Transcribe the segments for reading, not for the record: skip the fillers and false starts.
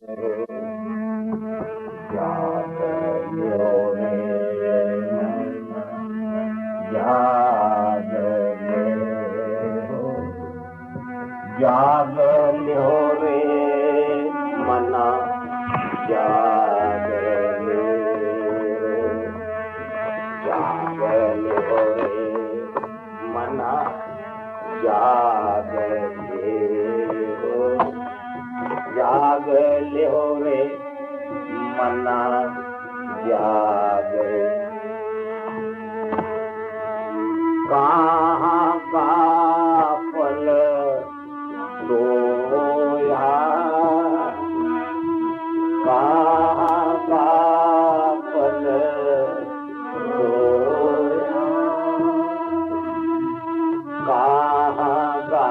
जाग लो रे मना, जाग लो, जाग लो रे मना, जाग लो, जाग लो रे मना, जाग लो, जाग लो रे मना, जाग। कहाँ का फल सोया, कहाँ का फल सोया, कहाँ का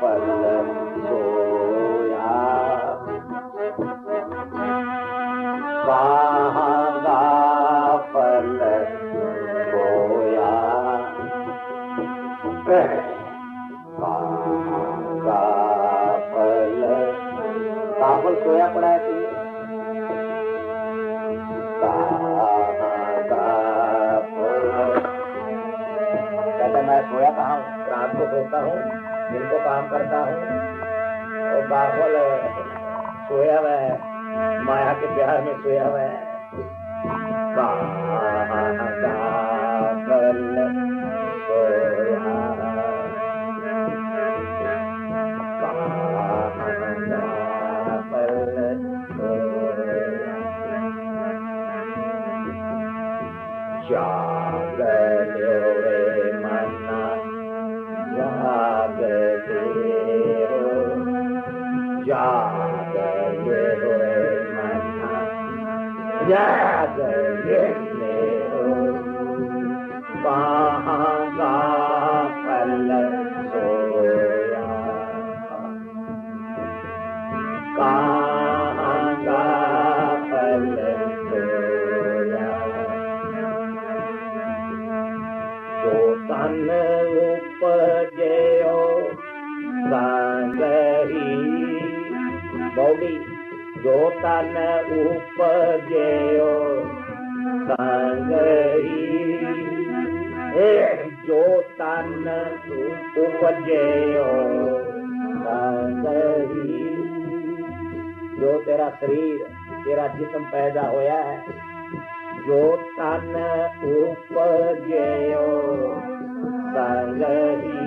फल सोया, कहाँ का फल सोया, काफल सोया पड़ा है तुमने, कहता मैं सोया कहाँ हूँ, रात को सोता हूँ, दिन को काम करता हूँ, और काफल सोया हुआ है, माया के प्यार में सोया हुआ है। काफल सोया, जाग लो रे मना, जाग लो, जाग लो रे मना, जाग लो, कहाँ का फल सोया, कहाँ का फल सोया, जो तन उपजयो संगही, बॉडी जो तन उपजयो संगही, जो तन उपजयो संगही, जो तेरा शरीर तेरा जिस्म पैदा होया है, जो तन उपजयो संगही,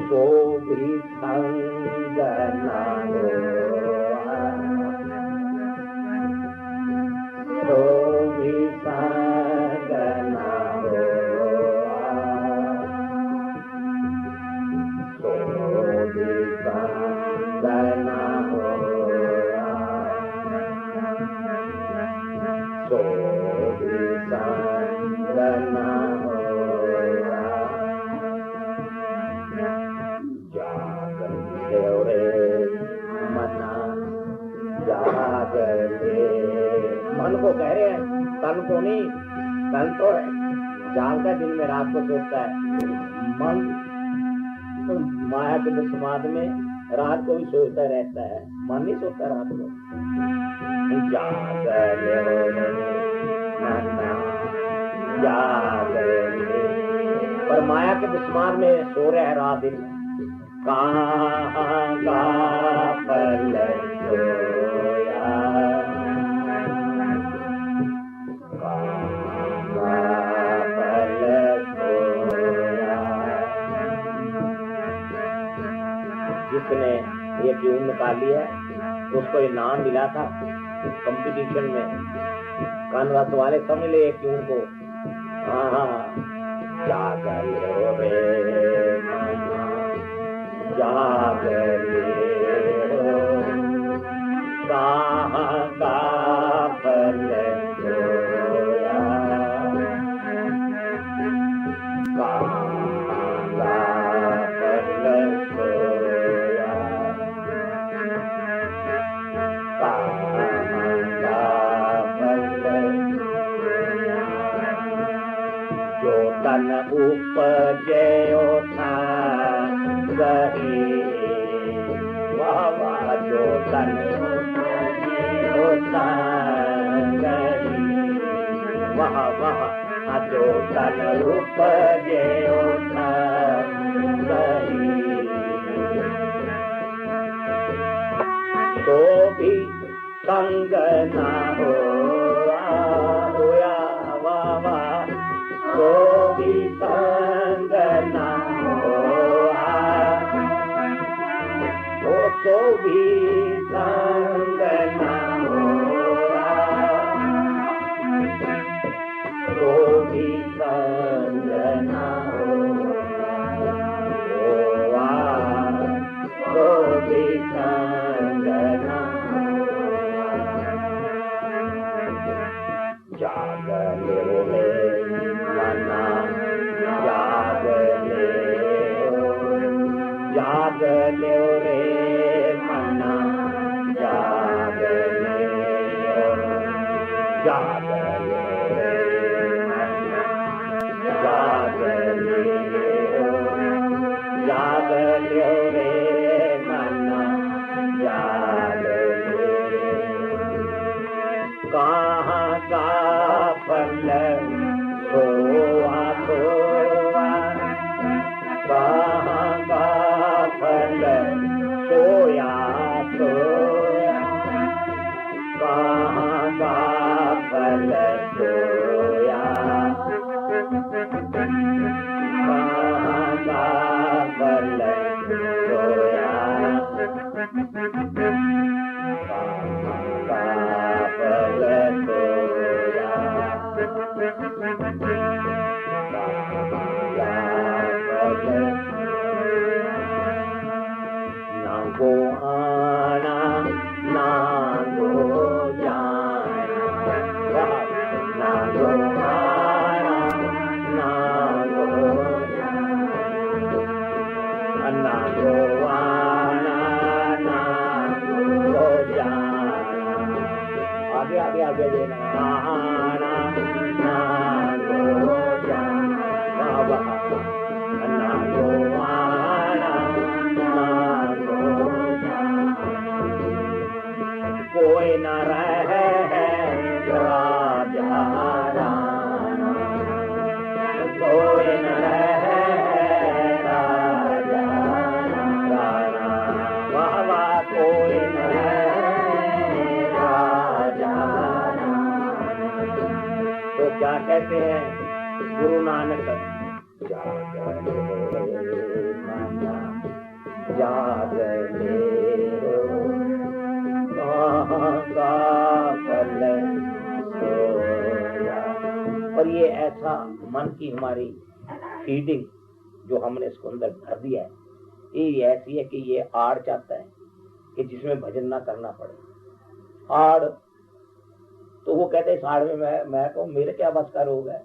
सो भी संग ना होआ, सो भी संग ना होआ, सो भी संग ना होआ, सो भी संग ना होआ, जाग लो रे मना, जाग ले, मन को कह रहे हैं, तन को नहीं, तन तो है जागता है, दिन में रात को सोता है, मन तो माया के समाज में रात को भी सोता रहता है, मन नहीं सोता रात को। जाग लो रे मना, जाग ले, पर माया के विस्मार में सो रहे हैं रात दिन। कहाँ का फल सोया, कहाँ का फल सोया, जिसने ये ट्यून निकाली है उसको इनाम मिला था कंपटीशन में, कानवास वाले समझ ले एक ट्यून को। हाँ, जाग लो रे मना, जाग लो, कहाँ का फल सोया, कहाँ का फल सोया, कहाँ का फल सोया, जो तन उपजयो संगही, वाह वाह वाह जो तन होता गई वाह वाह जो तन उपजे होता गई तो भी संग ना होया वाह वाह तो भी संग ना तो भी संग ना तो भी संग ना तो भी संग ना जाग ले मना जाग ले रे मना जाग ले जाग ले मना जाग ले रे मना जाग ले कहाँ का फल सोआ सोआ कहाँ का फल सोया सोया कहाँ का फल सोया कहाँ का फल सोया ना गो आना ना गो जाना ना गो आना ना गो जाना ना गो आना ना गो जाना आगे आगे आगे देना आना ना गो जाना बाबा ना गो आना ना गो जाना कोई न रहे राजा राना कोई न रहे राजा राना वाह वाह कोई न तो क्या कहते हैं गुरु नानक जाग ले और ये ऐसा मन की हमारी फीडिंग जो हमने इसको अंदर भर दिया है ये ऐसी है कि ये आड़ चाहता है कि जिसमें भजन ना करना पड़े आड़ तो वो कहते इस आड़ में मैं तो मेरे क्या बस का रोग है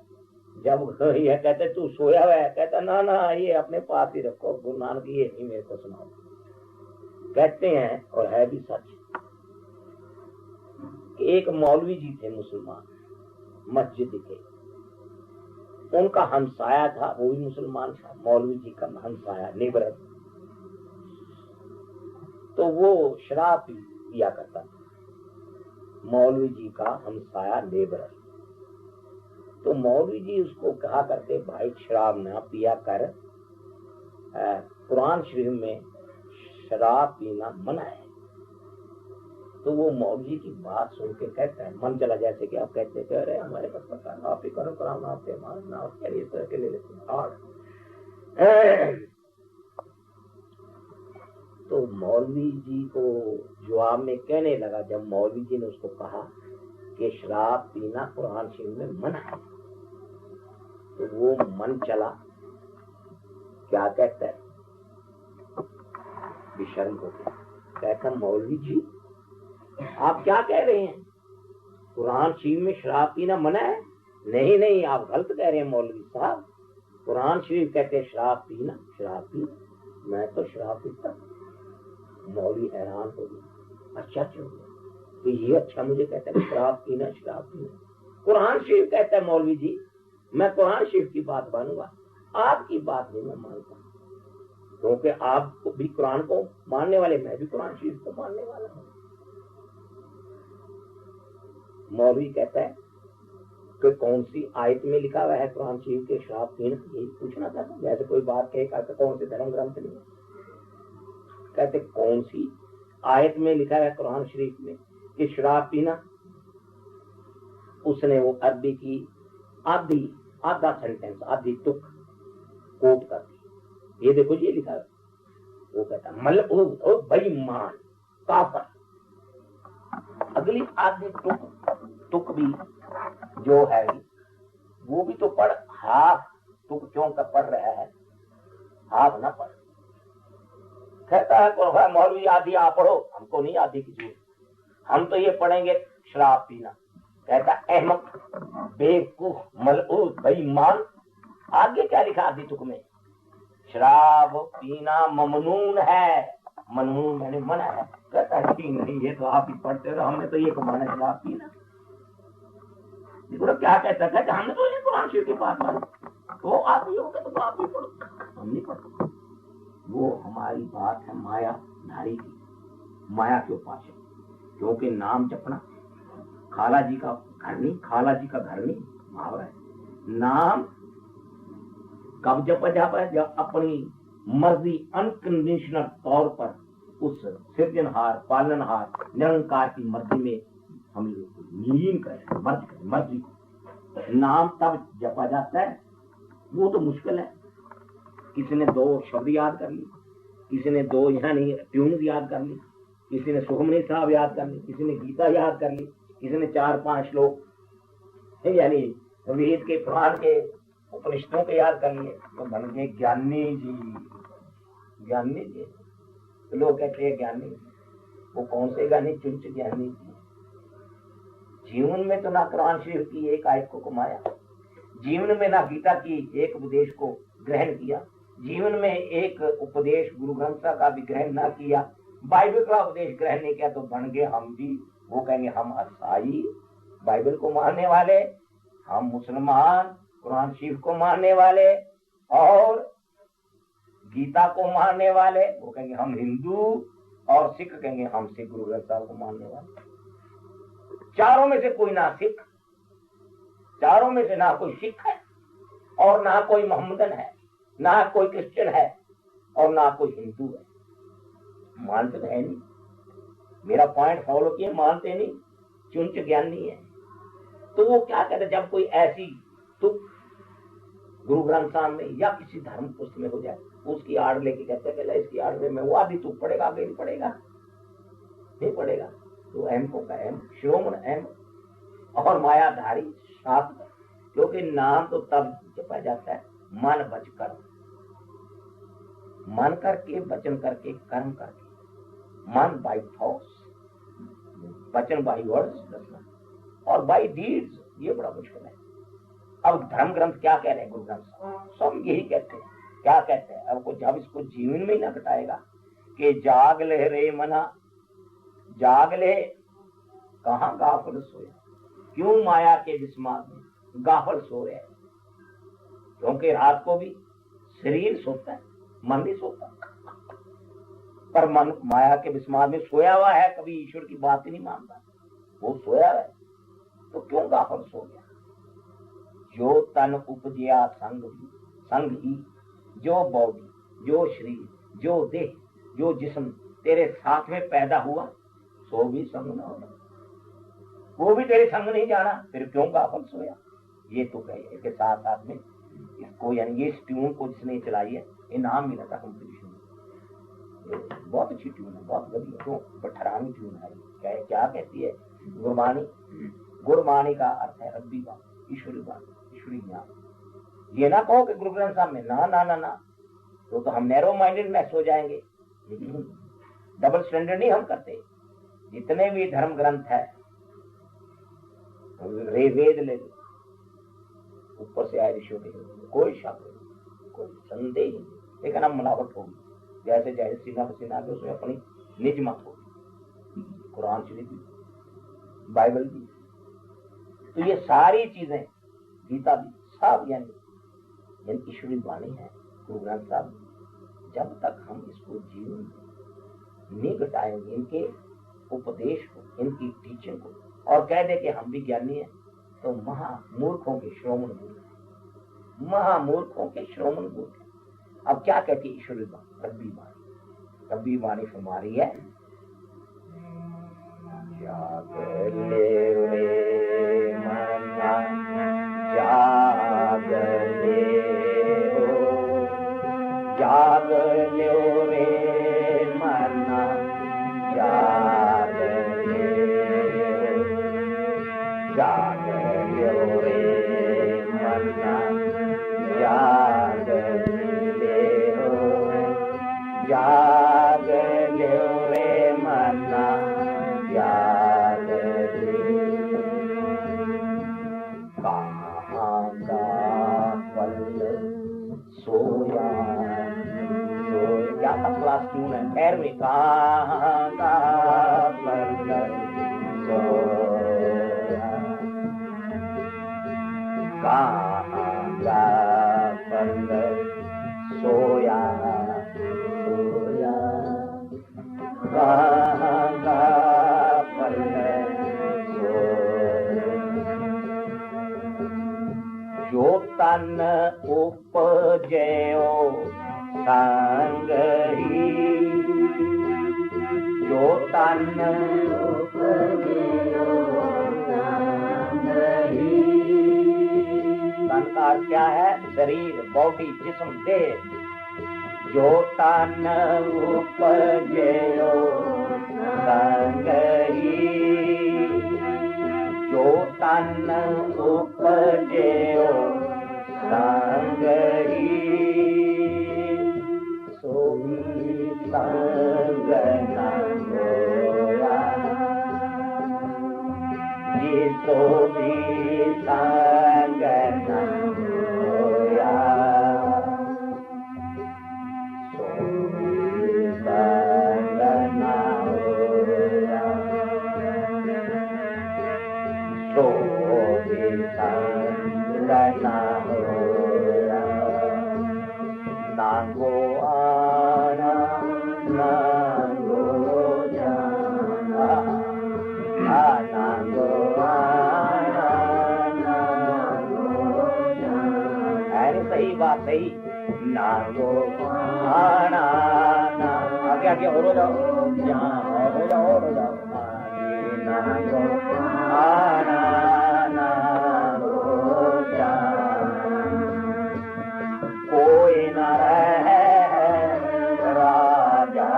जब ये कहते तू सोया हुआ है कहता ना ना ये अपने पास ही रखो गुरु नानक ये नहीं मेरे को सुनाओ कहते हैं और है भी सच कि एक मौलवी जी थे मुसलमान मस्जिद के उनका हमसाया था वो भी मुसलमान था मौलवी जी का हमसाया नेबर तो वो शराब पिया करता था मौलवी जी का हमसाया नेबर तो मौलवी जी उसको कहा करते भाई शराब ना पिया कर कुरान शरीफ में शराब पीना मना है तो वो मौलवी की बात सुन के कहता है मन चला जैसे कि आप कहते थे अरे हमारे पास पता आप ही करो कुरान आपके मारना आप क्या इस तरह के ले लेते और तो मौलवी जी को जवाब में कहने लगा जब मौलवी जी ने उसको कहा कि शराब पीना कुरान शरीफ में मना है तो वो मन चला क्या कहता है बेशर्म हो गया कहता मौलवी जी आप क्या कह रहे हैं कुरान शरीफ में शराब पीना मना है नहीं नहीं आप गलत कह रहे हैं मौलवी साहब कुरान शरीफ कहते हैं शराब पीना मैं तो शराब पीता मौलवी हैरान हो गया अच्छा क्यों तो ये अच्छा मुझे कहता है शराब पीना कुरान शरीफ कहता है मौलवी जी मैं कुरान शरीफ की बात मानूंगा आपकी बात नहीं मैं मानता क्योंकि आप भी कुरान को मानने वाले, मैं भी कुरान शरीफ को मानने वाला हूँ। मौलवी कहता है कि कौन सी आयत में लिखा हुआ है कुरान शरीफ के शराब पीना, यही पूछना चाहता हूँ। जैसे कोई बात कहे कौन से धर्म ग्रंथ में, कहते कौन सी आयत में लिखा है कुरान शरीफ में कि शराब पीना। उसने वो अरबी की आधा सेंटेंस, आधी तुक कोट कर दी, ये देखो ये लिखा है। वो कहता मतलब बेईमान काफर। अगली आधी तुक भी जो है वो भी तो पढ़, हाफ तुक क्यों का पढ़ रहा है, हाफ ना पढ़। कहता है मौलवी आधी आप पढ़ो, हमको नहीं आधी की जरूरत, हम तो ये पढ़ेंगे शराब पीना। कहता अहमक, बेवकूफ, मलऊन, बेईमान। आगे क्या लिखा आधी तुक में, शराब पीना ममनून है, ममनून मैंने मना है। कहता है नहीं, ये तो आप ही पढ़ते हो, हमने तो ये माना शराब पीना। क्या कहता है, हमने तो ये कुरान शरीफ की बात मानी, तो आप ही होगा तो आप ही पढ़ो, हम नहीं पढ़ते। वो हमारी बात है माया धारी की, माया के उपासक। क्योंकि नाम जपना खाला जी का घर नहीं, खाला जी का घर नहीं, मुहावरा है। नाम कब जपा जाता है, जब अपनी मर्जी अनकंडीशनल तौर पर उस सृजनहार पालनहार निरंकार की मर्जी में हम लीन करें, मर्जी को। नाम तब जपा जाता है, वो तो मुश्किल है। किसी ने 2 शब्द याद कर ली, किसी ने 2 यानी ट्यून याद कर ली, किसी ने सुखमनी साहब याद कर ली, किसी ने गीता याद कर ली, किसी ने 4-5 श्लोक यानी वेद के पुराण के उपनिषदों के याद कर लिए, तो बन गए ज्ञानी जी। ज्ञानी जी तो लोग कहते हैं ज्ञानी, वो कौन से ज्ञानी, चुंच ज्ञानी जी। जीवन में तो ना कुरान शरीफ की एक आयत को कमाया, जीवन में ना गीता की एक उपदेश को ग्रहण किया, जीवन में एक उपदेश गुरु ग्रंथ साहब का भी ग्रहण ना किया, बाइबल का उपदेश ग्रहण नहीं किया, तो बन गए हम भी, वो कहेंगे हम ईसाई बाइबल को मानने वाले, हम मुसलमान कुरान शरीफ को मानने वाले, और गीता को मानने वाले, वो कहेंगे हम हिंदू, और सिख कहेंगे हम सिख गुरु ग्रंथ साहब को मानने वाले। चारों में से कोई ना सिख, चारों में से ना कोई सिख है, और ना कोई मोहम्मदन है, ना कोई क्रिश्चियन है, और ना कोई हिंदू है। मानते है नहीं, मेरा पॉइंट फॉलो किए, मानते नहीं, चुंच ज्ञानी है। तो वो क्या कहते, जब कोई ऐसी तो गुरु ग्रंथ साहब में या किसी धर्म पुस्तक में हो जाए, उसकी आड़ लेके कहते पहले इसकी आड़ में वो आदि तू पड़ेगा, आगे नहीं पड़ेगा, नहीं पड़ेगा। तो एम को का एम, श्रोमण एम, और मायाधारी सात। क्योंकि नाम तो तब जपा जाता है मन बचकर, मन करके, वचन करके, कर्म करके। मन बाय थॉट्स, वचन बाय वर्ड्स, और बाय डीड्स। ये बड़ा मुश्किल है। अब धर्म ग्रंथ क्या कह रहे हैं, गुरु ग्रंथ सब यही कहते हैं। क्या कहते हैं, अब जब इसको जीवन में ही ना घटाएगा कि जाग ले रे मना, जाग ले, कहां गाफल सोया, क्यों माया के विस्माद में गाफल सो रहे हैं। क्योंकि रात को भी शरीर सोता है, मन नहीं सोता, पर मन माया के विस्माद में सोया हुआ है, कभी ईश्वर की बात ही नहीं मानता, वो सोया है। तो क्यों गाफल सो गया। जो तन उपजया संग ही, जो बॉडी, जो शरीर, जो देह, जो जिस्म तेरे साथ में पैदा हुआ, सो भी संग न होगा, वो भी तेरे संग नहीं जाना, फिर क्यों गाफल सोया। ये तो कहे के साथ साथ में इसको, यानी ये ट्यून को जिसने चलाई है, ये नाम मिला था कंपटीशन में। बहुत अच्छी ट्यून है, बहुत बढ़िया, तो बठरानी ट्यून है। क्या कहती है गुरबानी, गुरबानी का अर्थ है रब्बी बात, ईश्वरी बात, ईश्वरी ज्ञान। ये ना कहो कि गुरु ग्रंथ साहब में ना ना ना ना, तो हम नैरो माइंडेडनेस हो जाएंगे। डबल स्टैंडर्ड नहीं हम करते। जितने भी धर्म ग्रंथ है, वेद ले लो, ऊपर से आए ऋषियों के, कोई शक नहीं, कोई संदेह नहीं, लेकिन हम मिलावट होगी। जैसे जैसे सीना पसीना के उसमें अपनी निज मत होगी। कुरान शरीफ भी, बाइबल भी, तो ये सारी चीजें, गीता भी, सब यानी ईश्वरी वाणी है गुरु ग्रंथ साहब। जब तक हम इसको जीवन में नहीं घटाएंगे, इनके उपदेश को, इनकी टीचिंग को, और कह दे कि हम भी ज्ञानी हैं, तो महामूर्खों के श्रोमण मूर्ख, महामूर्खों के श्रोमण मूर्ख। अब क्या कहती ईश्वरी रब्बी वाणी, रब्बी वाणी हमारी है, जाग ले रे मना, जाग ले हो, जाग ले रे मना, जाग ले, जाग ले रे मना, जाग ले हो, जाग ले रे मना, जाग ले। कहाँ का पल सोया, क्या था क्लास ट्यून है, खैर में कहाँ का पल सोया, कहाँ का पल सोया, सोया, कहाँ का पल सोया, जो तन उपजयो संग ही, जो तन उपजयो संग ही, तन का क्या है, शरीर, बॉडी, जिस्म, देह, जो तन उपजयो संग ही, जो तन उपजयो संग ही, सो भी संग न होया, ये सो भी संग न होया, सो भी संग न होया, सो भी संग न होया, नांगो आना नांगो जाना, नांगो आना नांगो जाना, अरे सही बात सही, नांगो आना ना, आगे आगे और हो जाओ, यहाँ हो जाओ और हो जाओ, नांगो आना नांगो जाना, कोई न रहे राजा,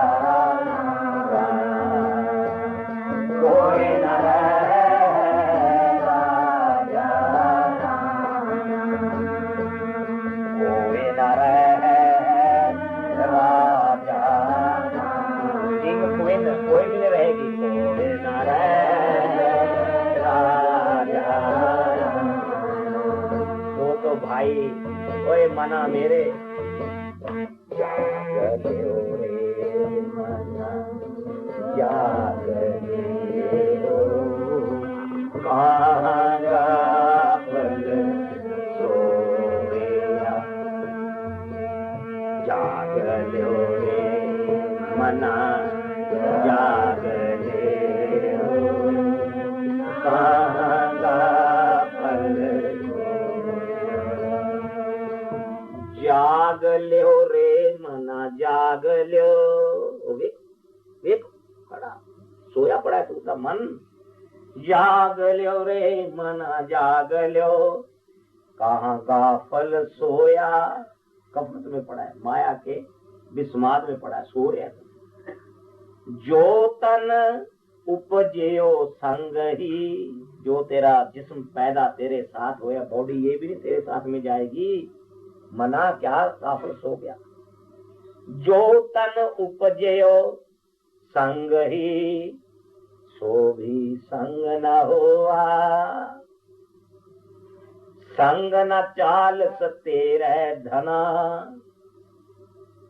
कोई न रहे राजा, कोई न रहे राजा, किंग क्वीन कोई भी नहीं रहेगी, कोई न रहे राजा, तो भाई ओए मना मेरे, जाग रे मना, जाग ले हो, कहाँ का पल सोया, जाग ले रे मना, जाग ले हो, कहाँ का पल, जाग ल्यो रे मना, जाग ल्यो, देख खड़ा सोया पड़ा है तू मन, जाग ल्यो रे मना, जाग ल्यो, कहाँ का फल सोया, कफलत में पड़ा है, माया के विस्माद में पड़ा है, सो रहा है। जो तन उपजयो संग ही, जो तेरा जिस्म पैदा तेरे साथ होया, बॉडी ये भी नहीं तेरे साथ में जाएगी, मना क्या काफिर सो गया, जो तन उपजयो संग ही, सो भी संग न होआ, संग न चाल तेरे धना,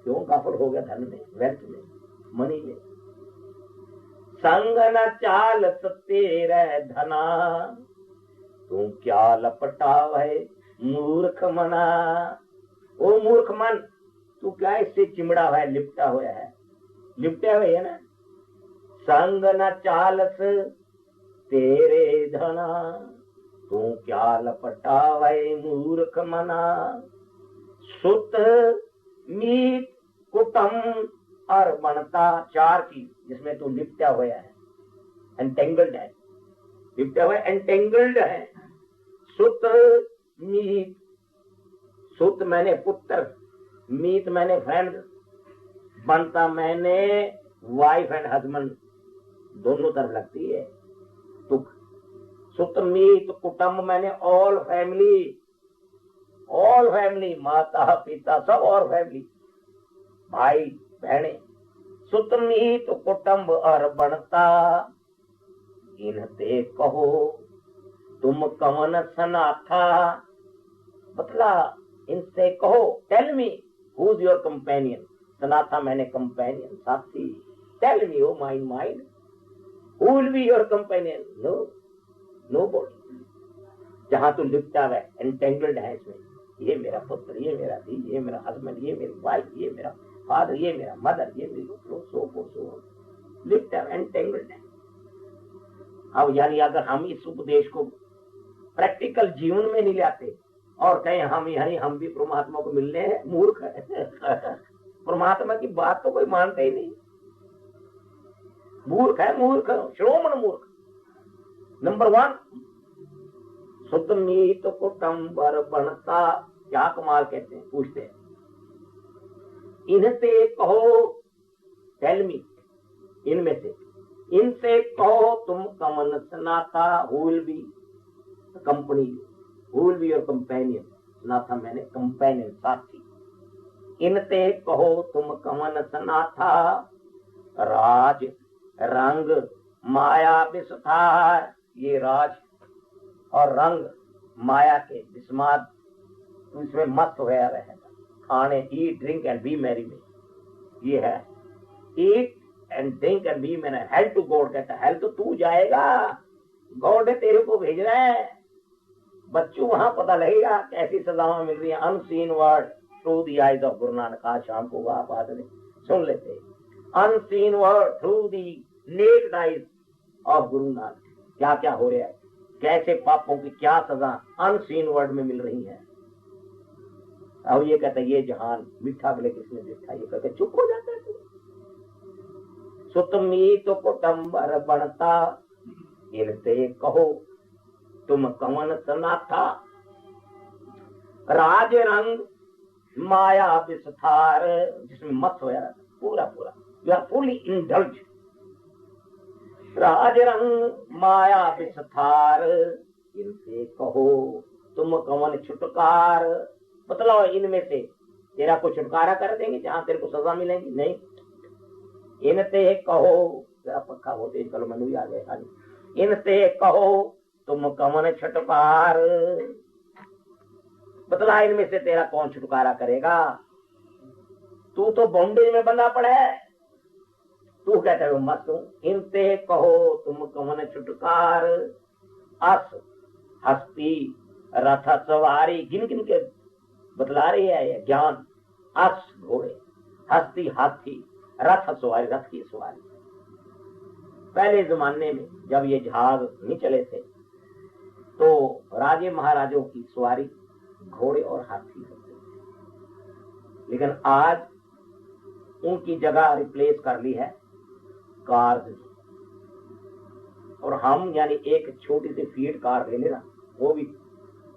क्यों काफिर हो गया धन में, व्यर्थ में, मनी में, संग न चाल तेरे धना, तू क्या लपटा है मूर्ख मना, ओ मूर्ख मन, तू क्या इससे चिमड़ा हुआ है, लिपटा हुआ है, लिपटा हुआ है ना। संग न चालस तेरे धना, तू क्या लपटावे मूर्ख मना। सुत मीत कुटम और बनता, चार चीज जिसमें तू लिपटा हुआ है, एंटेंगल्ड है, लिपटा हुआ एंटेंगल्ड है। सुत मीत, सुत मैंने पुत्र, मीत मैंने फ्रेंड, बनता मैंने वाइफ एंड हस्बैंड, दोनों तरफ लगती है तुक। सुत मीत कुटुंब मैंने ऑल फैमिली, ऑल फैमिली, माता पिता सब और फैमिली, भाई बहने। सुत मीत कुटुंब और बनता, इनते कहो तुम कवन सनाथा। बतला, इनसे कहो, tell me who is your companion. सनाथा मैंने कंपेनियन, साथी। Tell me O mine mind, who will be your companion. No, nobody. जहां तू लिपटा है, एंटेंगल्ड है इसमें, ये मेरा पुत्र, ये मेरा धी, ये मेरा हस्बैंड, ये मेरी वाइफ, ये मेरा फादर, ये मेरा मदर, ये मेरी सो लिपटा एंटेंगल्ड है। अब यानी अगर हम इस उपदेश को प्रैक्टिकल जीवन में नहीं लाते और कहें हम यानी हम भी परमात्मा को मिलने हैं, मूर्ख है। परमात्मा की बात तो कोई मानते ही नहीं, मूर्ख है, मूर्ख, श्रोमण मूर्ख। नंबर 1, शुद्ध मीत कुटुंब बनता, क्या कमाल कहते हैं, पूछते हैं। इनसे कहो, टेल मी, इनमें से, इनसे कहो तुम कमन सनाथा, who will be company, who will be your companion. सनाथा मैंने कंपेनियन, साथी। इनते कहो तुम कमन सनाथा, राज रंग माया विस्तार। ये राज और रंग माया के विस्माद, इसमें मस्त होया रहेगा। खाने, eat drink and be merry में, ये है eat and drink and be merry. Hail to God कहता है, हेल तो तू जाएगा, गॉड तेरे को भेज रहा है। बच्चों वहां पता लगेगा कैसी सजाएं मिल रही है। Unseen word through the eyes of Guru Nanak. आज शाम को आप आदमी सुन लेते, unseen word through the naked eyes of Guru Nanak. क्या क्या हो रहा है, कैसे पापों की क्या सजा अनसीन वर्ड में मिल रही है। अब ये कहता है ये जहान मीठा बोले किसने देखा, ये कहते चुप हो जाता है। सुतमी तो कुटुंबर बनता, इनसे कहो तुम कवन सनाथा, राज रंग माया विस्तार, जिसमें मत होया पूरा पूरा, यू आर फुली इंडल्ज। राज रंग माया विस्तार, इनसे कहो तुम कवन छुटकार। बतलाओ इनमें से तेरा को छुटकारा कर देंगे जहां तेरे को सजा मिलेगी? नहीं। इनसे कहो, जरा पक्का होते कल मनु भी आ गए। इनसे कहो तुम कवन छुटकार, बतला इनमें से तेरा कौन छुटकारा करेगा? तू तो बॉन्डेज में बंधा पड़ा है, तू कहता है मत हूं। इनसे कहो तुम कवन छुटकार, अस हस्ती रथ सवारी। गिन गिन के बतला रही है ये ज्ञान। अस घोड़े, हस्ती हाथी, रथ सवारी, रथ की सवारी। पहले जमाने में जब ये जहाज नहीं चले थे तो राजे महाराजों की सवारी घोड़े और हाथी होते थे, लेकिन आज उनकी जगह रिप्लेस कर ली है कार। और हम यानी एक छोटी सी फीट कार ले लेना, वो भी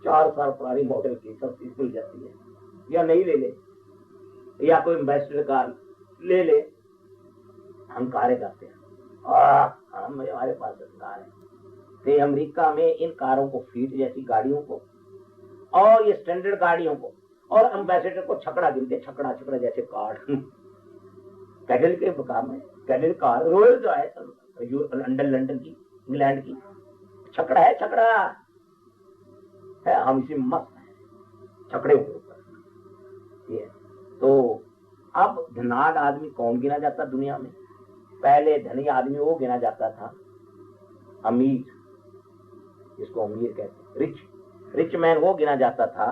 4 साल पुरानी मॉडल की, सस्ती मिल जाती है, या नहीं ले ले, या कोई एम्बेसडर कार ले ले। हम कारें करते हैं, हम हमारे पास कार है। तो अमेरिका में इन कारों को, फीट जैसी गाड़ियों को और ये स्टैंडर्ड गाड़ियों को और एम्बेसडर को छकड़ा गिनते, छकड़ा छकड़ा जैसे कार। कैडल के मुकाम में कैडल कार, रोयल जो है लंदन की, इंग्लैंड की, छकड़ा है, छकड़ा है। हम इसी मस्त है छकड़े ऊपर। ये तो अब धनाढ्य आदमी कौन गिना जाता दुनिया में? पहले धनी आदमी वो गिना जाता था अमीर, जिसको अमीर कहते हैं, रिच मैन वो गिना जाता था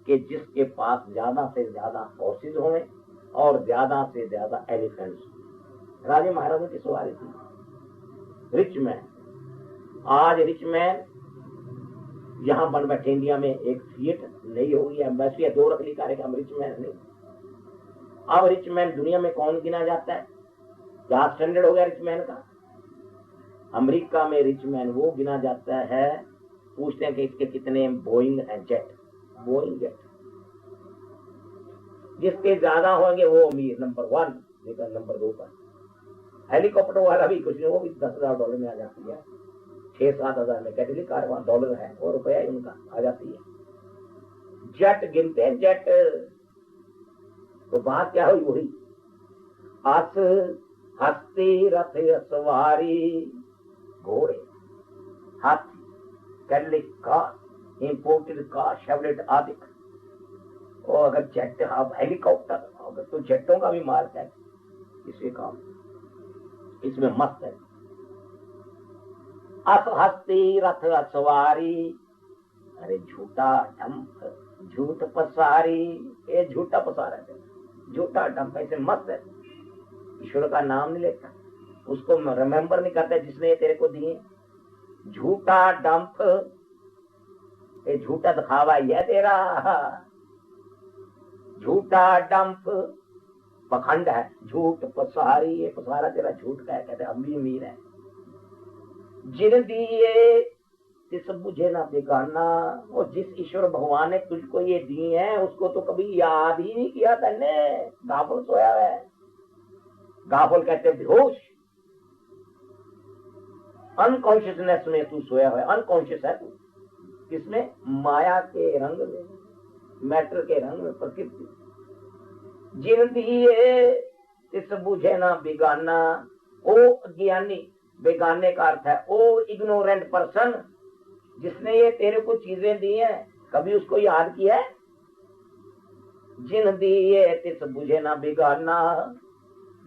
कि जिसके पास ज्यादा से ज्यादा हॉर्सेज होंगे और ज्यादा से ज्यादा एलिफेंट्स। राजे महाराजों की सवारी थी। रिच मैन, आज रिच मैन यहाँ बन बैठे इंडिया में एक सीट नहीं होगी, एम्बेसी है, 2 रख ली कार्यक्रम, रिच मैन नहीं। अब रिच मैन दुनिया में कौन गिना जाता है? क्या स्टैंडर्ड हो गया रिच मैन का? अमेरिका में रिच मैन वो गिना जाता है, पूछते हैं कि इसके कितने बोइंग हैं जेट, बोइंग जेट, जिसके ज्यादा होंगे वो अमीर, नंबर 1, लेकिन नंबर 2 पर हेलीकॉप्टर वाला भी कुछ नहीं, वो भी $10,000 में आ जाती है, 6-7 हजार में। कैटेगरी कार वहां डॉलर है, वो रुपया उनका आ जाती है। जेट गिनते हैं, जेट। तो बात क्या हुई? वही अस हस्ती रथ सवारी, घोड़े, हाथी, कैटलिक कार, इंपोर्टेड कार, शेवलेट आदि। और अगर जेट, अब हेलीकॉप्टर, अगर तो जेटों का भी मार्ग है इसी काम, इसमें मस्त है। अस हस्ती रथ सवारी, अरे झूठा डंप, झूठ पसारी, ये झूठा पसारा है, झूठा डंप, ऐसे मस्त है। ईश्वर का नाम नहीं लेता, उसको रिमेम्बर नहीं करता जिसने ये तेरे को दिए। झूठा डंप, ये झूठा दिखावा ही है तेरा, झूठा डंप पखंड है, झूठ पसारी, ये पसारा तेरा झूठ का है। कहते हम भी अमीर है। जिन दिए तिस बुझे ना बेगाना, और जिस ईश्वर भगवान ने तुझको ये दिए हैं उसको तो कभी याद ही नहीं किया तैने, गाफल सोया है। गाफल कहते बेहोश, अनकॉन्शियसनेस में तू सोया है, अनकॉन्शियस है तू। किसमें? माया के रंग में, मैटर के रंग में, प्रकृति। जिन दिए तिस बुझे ना बेगाना, ओ अज्ञानी, बेगाने का अर्थ है ओ इग्नोरेंट पर्सन, जिसने ये तेरे को चीजें दी हैं कभी उसको याद किया है? जिन दिए तिस बुझे ना बेगाना,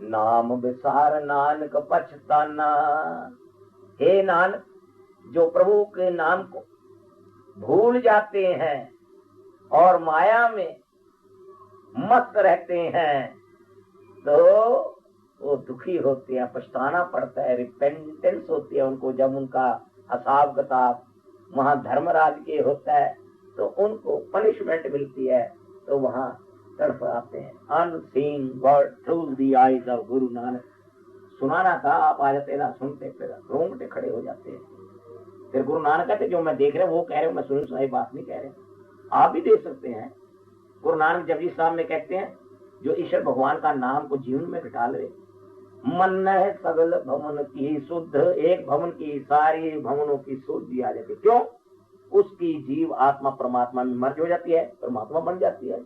नाम विसार नानक पछताना। हे नानक, जो प्रभु के नाम को भूल जाते हैं और माया में मस्त रहते हैं तो वो दुखी होते हैं, पछताना पड़ता है, रिपेंटेंस होती है उनको। जब उनका हिसाब किताब वहां धर्मराज के होता है तो उनको पनिशमेंट मिलती है, तो वहां तड़प आते हैं। Unseen word through the eyes of Guru Nanak. सुनाना था, आप आ जाते ना, सुनते फिर रोंगटे खड़े हो जाते हैं। फिर गुरु नानक कहते जो मैं देख रहा हूँ वो कह रहे हूँ, मैं सुनी सुनाई बात नहीं कह रहे, आप भी देख सकते हैं। गुरु नानक जपजी साहब में कहते हैं जो ईश्वर भगवान का नाम को जीवन में घटा ले, मन है सगल भवन की शुद्ध, एक भवन की सारी भवनों की शुद्धि आ जाती। क्यों? उसकी जीव आत्मा परमात्मा में मर्ज हो जाती है, परमात्मा बन जाती है,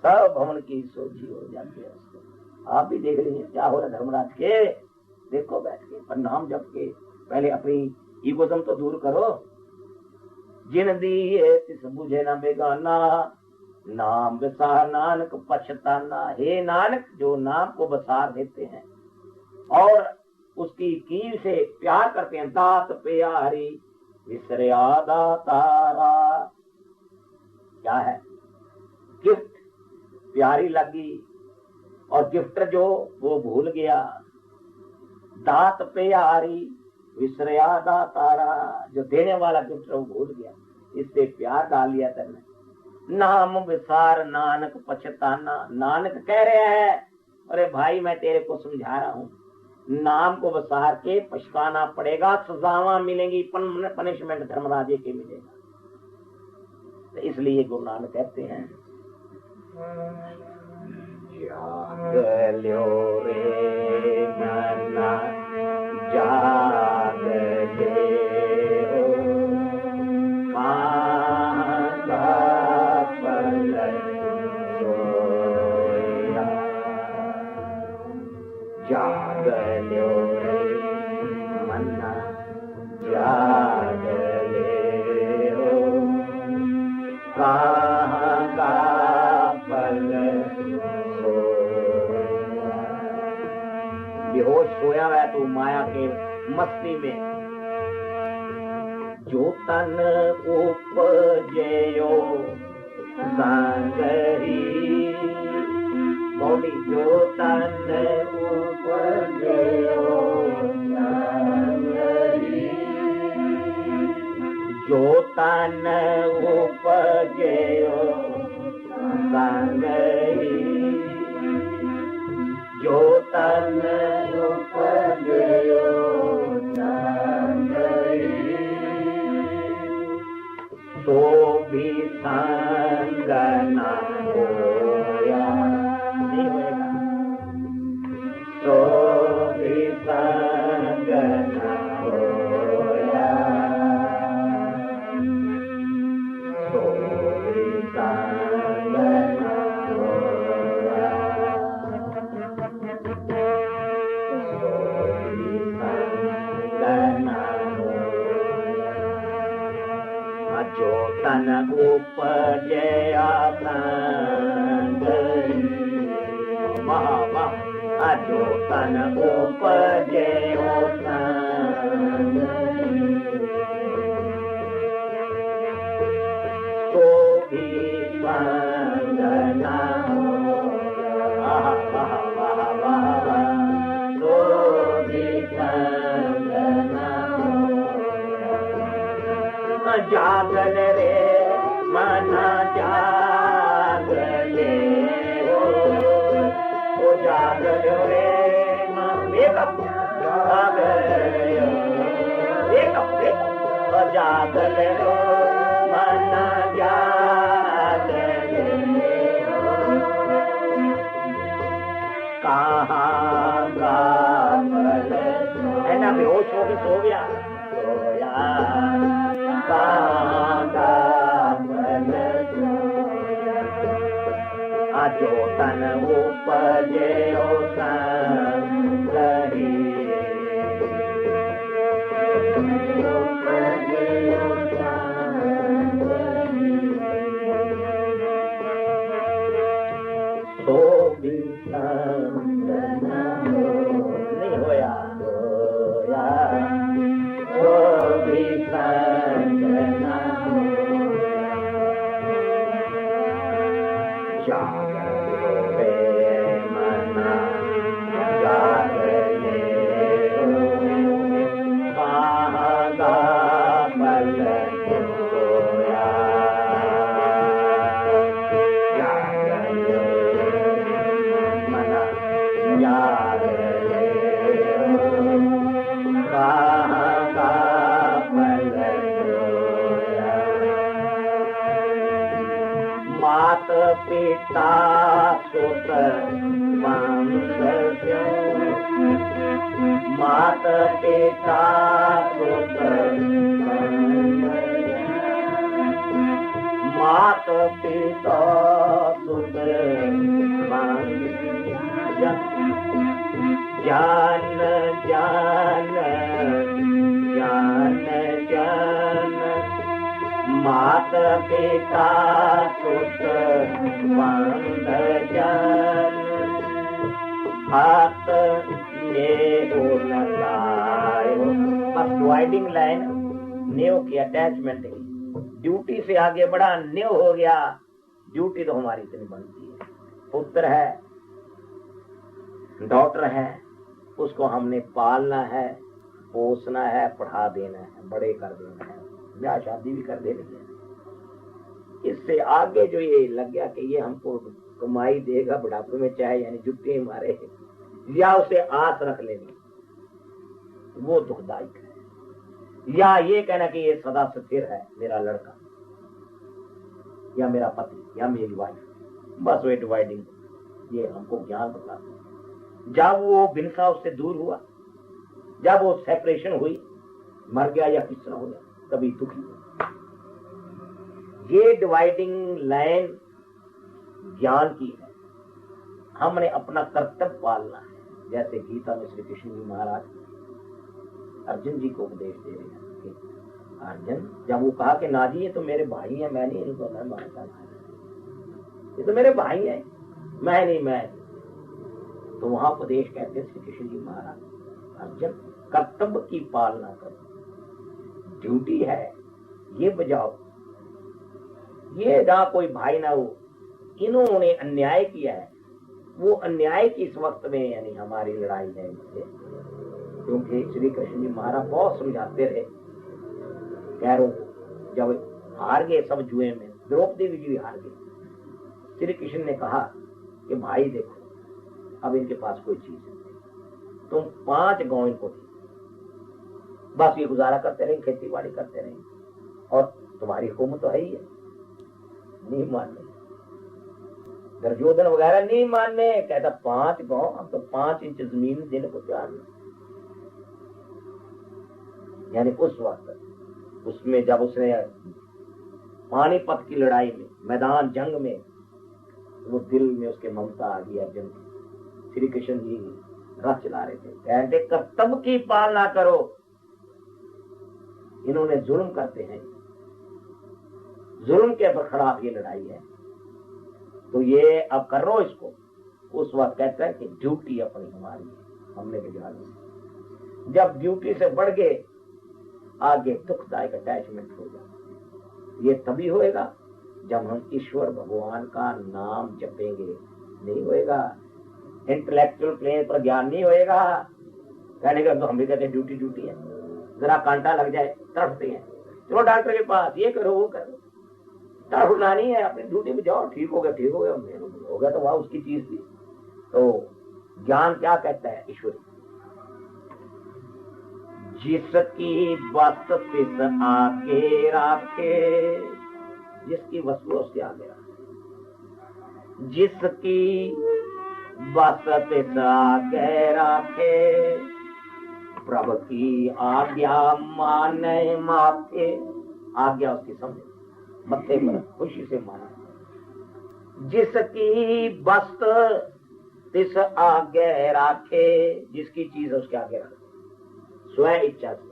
सब भवन की शुद्धि हो जाती है उसको। आप भी देख लीजिए क्या हो रहा है धर्मराज के, देखो बैठ के, पर नाम जप के पहले अपनी ईगोज़म तो दूर करो। जिन दिए तिस बुझे न बेगाना, नाम विसार नानक पछताना। हे नानक, जो नाम को बसार देते हैं और उसकी कील से प्यार करते हैं, दात प्यारी विसरिया दातारा। क्या है? गिफ्ट प्यारी लगी और गिफ्टर जो वो भूल गया। दात प्यारी विसरिया दातारा, जो देने वाला गिफ्टर वो भूल गया, इससे प्यार डाल लिया तेने। नाम विसार नानक पछताना। नानक कह रहे हैं अरे भाई मैं तेरे को समझा रहा हूँ, नाम को विसार के पछताना पड़ेगा, सजावां मिलेंगी, पनिशमेंट धर्मराजे के मिलेगा। तो इसलिए गुरु नानक कहते हैं जाग ल्यो रे नन्ना, जाग जाग ल्यो रे मन्ना, जाग ले हो, कहाँ का पल सोया। बेहोश सोया है तू माया के मस्ती में। जो तन उपजयो संगही, बोली जो तन उपजयो संगहि, जो तन उपजयो संगहि, जो तन उपजयो संगहि, तो भी संग न होया, नहीं होएगा, तो भी संग न होया, तो भी संग न होया, तो भी संग न होया, जो तन उपजया संगहि, वाह वाह, जो तन उपजयो संगहि, तो भी संग न होया, वाह वाह वाह वाह, तो भी संग न होया, जागल रे मन जागले हो, ओ जागल रे मन, वेकअप जागल, वेकअप वेकअप, जागल रो मन जागले हो, कहाँ गावल है ना, बेहोश हो के सो गया, सोया जो तन उपजयो संगहि, उपजयो संगहि, तो भी संग न नहीं होया, होया, तो भी संग न होया, मात पिता सुत वंशजो, मात पिता सुत वंशजो, मात पिता सुत वंशजो, जान जान जान जान, मात पिता सुत वंशजन, हाथ नेहो लगायो। अब डिवाइडिंग लाइन नेव की अटैचमेंट है, ड्यूटी से आगे बढ़ा, नेव हो गया, ड्यूटी तो हमारी इतनी बनती है, पुत्र है, डॉटर है, उसको हमने पालना है, पोसना है, पढ़ा देना है, बड़े कर देना है, ब्याह शादी भी कर देनी है। इससे आगे जो ये लग गया कि ये हमको कमाई देगा बुढ़ापे में, चाहे यानी जुट्टी मारे या उसे आस रख लेनी, वो दुखदायक है। या ये कहना कि ये सदा स्थिर है मेरा लड़का या मेरा पति या मेरी वाइफ, बस वे डिवाइडिंग, ये हमको ज्ञान बताता है। जब वो बिनसा उससे दूर हुआ, जब वो सेपरेशन हुई, मर गया या किस तरह हो गया, तभी दुखी हुआ। ये डिवाइडिंग लाइन ज्ञान की है, हमने अपना कर्तव्य पालना है। जैसे गीता में श्री कृष्ण जी महाराज अर्जुन जी को उपदेश दे रहे हैं कि अर्जुन, जब वो कहा कि ना जी ये तो मेरे भाई हैं, मैं नहीं इनको मैं मानता, ये तो मेरे भाई हैं, मैं नहीं, तो वहां उपदेश कहते श्री कृष्ण जी महाराज, अर्जुन कर्तव्य की पालना करो, ड्यूटी है ये बजाओ, ये ना कोई भाई ना हो, इन्होंने अन्याय किया है, वो अन्याय की इस वक्त में यानी हमारी लड़ाई है इनसे, क्योंकि श्री कृष्ण जी महाराज बहुत समझाते रहे कैरों को। जब हार गए सब जुए में, द्रौपदी भी हार गई, श्री कृष्ण ने कहा कि भाई देखो अब इनके पास कोई चीज है, तुम 5 गांव इनको दी, बस ये गुजारा करते रहे, खेती बाड़ी करते रहे, और तुम्हारी हुकूमत तो है ही है। नहीं मानने, दुर्योधन वगैरह नहीं मानने, कहता 5 गांव, हम तो 5 इंच जमीन देने को तैयार नहीं। यानी उस वक्त उसमें जब उसने पानीपत की लड़ाई में, मैदान जंग में, वो दिल में उसके ममता आ गई अर्जुन की। श्री कृष्ण जी रथ चला रहे थे, कहते कर्तव्य की पालना करो, इन्होंने जुल्म करते हैं, जुल्म के खिलाफ ये लड़ाई है, तो ये अब कर रो इसको। उस वक्त कहता है कि ड्यूटी अपनी हमारी है, हमने बिगाड़ी। जब ड्यूटी से बढ़ गए आगे दुखदायक अटैचमेंट हो जाए। ये तभी होएगा जब हम ईश्वर भगवान का नाम जपेंगे, नहीं होएगा। इंटेलेक्चुअल प्लेन पर ज्ञान नहीं होएगा। कहने का तो हम भी कहते हैं ड्यूटी ड्यूटी है, जरा कांटा लग जाए तड़पते हैं, चलो डॉक्टर के पास, ये करो वो करो, तड़पना नहीं है, अपनी ड्यूटी में जाओ, ठीक हो गया ठीक हो गया, हो गया तो वहां उसकी चीज थी। तो ज्ञान क्या कहता है ईश्वर, जिसकी बस तिस आगे राखे, जिसकी वस्तु उसके आगे राखे, जिसकी बस तिस आगे राखे, प्रभु की आज्ञा माने माथे, आज्ञा उसकी समझे मत्थे पर खुशी से माने। जिसकी बस तिस आगे राखे, जिसकी चीज उसके आगे रखे, स्वयं इच्छा से,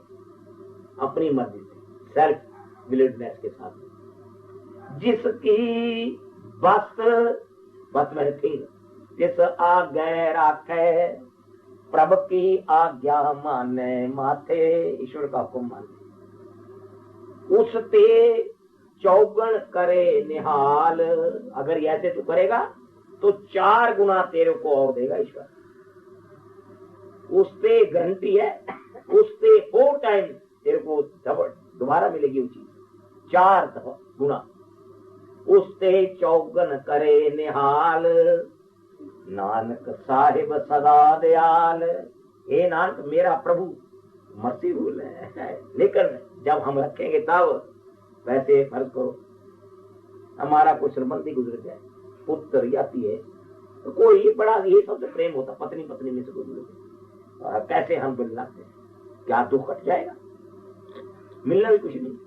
अपनी मर्जी से, सेल्फ विलिडनेस के साथ। जिसकी बस, बस मैंने थिंग, जिस आगे राखे, प्रभु की आज्ञा माने माथे, ईश्वर का हुक्म माने, उसते चौगुन करे निहाल। अगर ऐसे तू करेगा तो 4 गुना तेरे को और देगा ईश्वर। उससे गारंटी है, उससे 4 टाइम तेरे को दोबारा मिलेगी वो चीज, 4 गुना। उससे चौगन करे निहाल, नानक साहिब सदा दयाल। हे नानक मेरा प्रभु मर्सीफुल है, लेकिन जब हम रखेंगे तब, वैसे फर्ज करो हमारा कोई संबंधी गुजर जाए, पुत्र जाती है, तो कोई बड़ा ये सबसे प्रेम होता, पत्नी पत्नी में से गुजर जाए, कैसे हम बुलाते हैं, क्या दुख हट जाएगा, मिलना भी कुछ नहीं।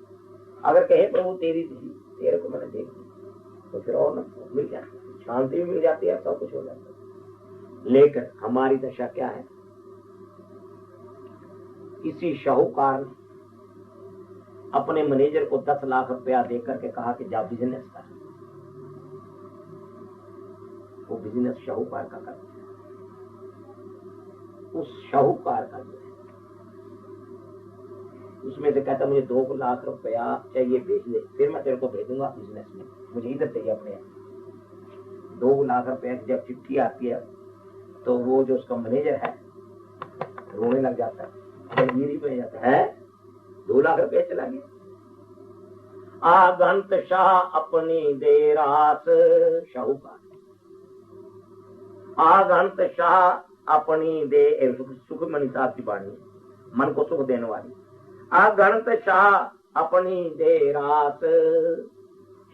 अगर कहे प्रभु तेरी तेरे को मैंने देख दिया, तो फिर और न मिल जाती, शांति भी मिल जाती है, सब कुछ हो जाता है। लेकिन हमारी दशा क्या है, किसी शाहूकार ने अपने मैनेजर को 10 लाख रुपया देकर के कहा कि जा बिजनेस कर। वो बिजनेस शाहूकार का करता है, उस शाहूकार का जो है उसमें से कहता मुझे 2 लाख रुपया चाहिए, भेज दे, फिर मैं तेरे को भेजूंगा बिजनेस में, मुझे इधर चाहिए अपने। 2 लाख रुपया की जब चिट्ठी आती है तो वो जो उसका मैनेजर है रोने लग जाता है, गिरी पे जाता है, 2 लाख रुपया चला गया। आगंत शाह अपनी दे रास, शाहूकार, आगंत शाह अपनी दे, सुखमणि साहब की बाणी, मन को सुख देने वाली। आगंत शाह अपनी दे रास,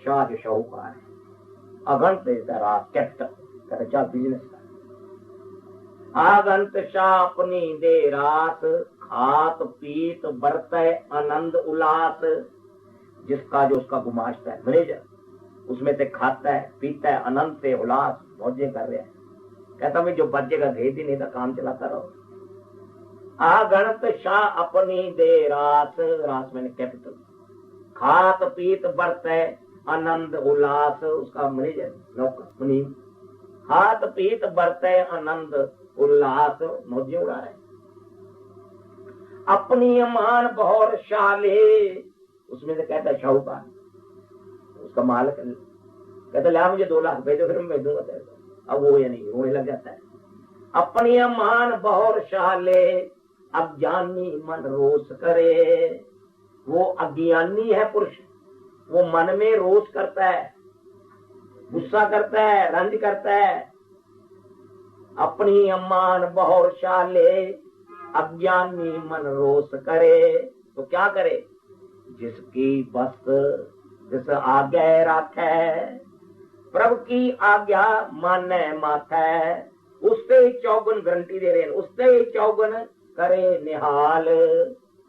शाह जो शाहूकार है, अगंत रास कैपिटल, क्या बिजनेस का। आगंत शाह अपनी दे रास, खात पीत बरते आनंद उल्लास। जिसका जो उसका गुमाश्ता है मैनेजर, उसमें से खाता है पीता है, आनंद से उल्लास मौजे कर रहे हैं। कहता मैं जो बचेगा भेज ही नहीं था, काम चलाता रहो। आगंत शाह अपनी दे रास, रास मैंने कैपिटल, खात पीत बरते आनंद उल्लास, उसका मैनेजर नौकर मुनीम, खात पीत बरते आनंद उल्लास, मौजे उड़ा रहे। अपनी अमान बहुर शाले, उसमें से कहता है शाहूकार, उसका मालिक कहता ला मुझे 2 लाख भेजो, फिर मैं भेज दूंगा तेरे को। अब वो यानी रोने लग जाता है। अपनी मान बहुशाले अज्ञानी मन रोष करे। वो अज्ञानी है पुरुष, वो मन में रोष करता है, गुस्सा करता है, रंज करता है। अपनी अमान बहुशाले अज्ञानी मन रोष करे। तो क्या करे? जिसकी बस जिस आज्ञा राखे, प्रभु की आज्ञा माने माथे। उससे चौगुन गारंटी दे रहे हैं, उससे चौगुन करे निहाल,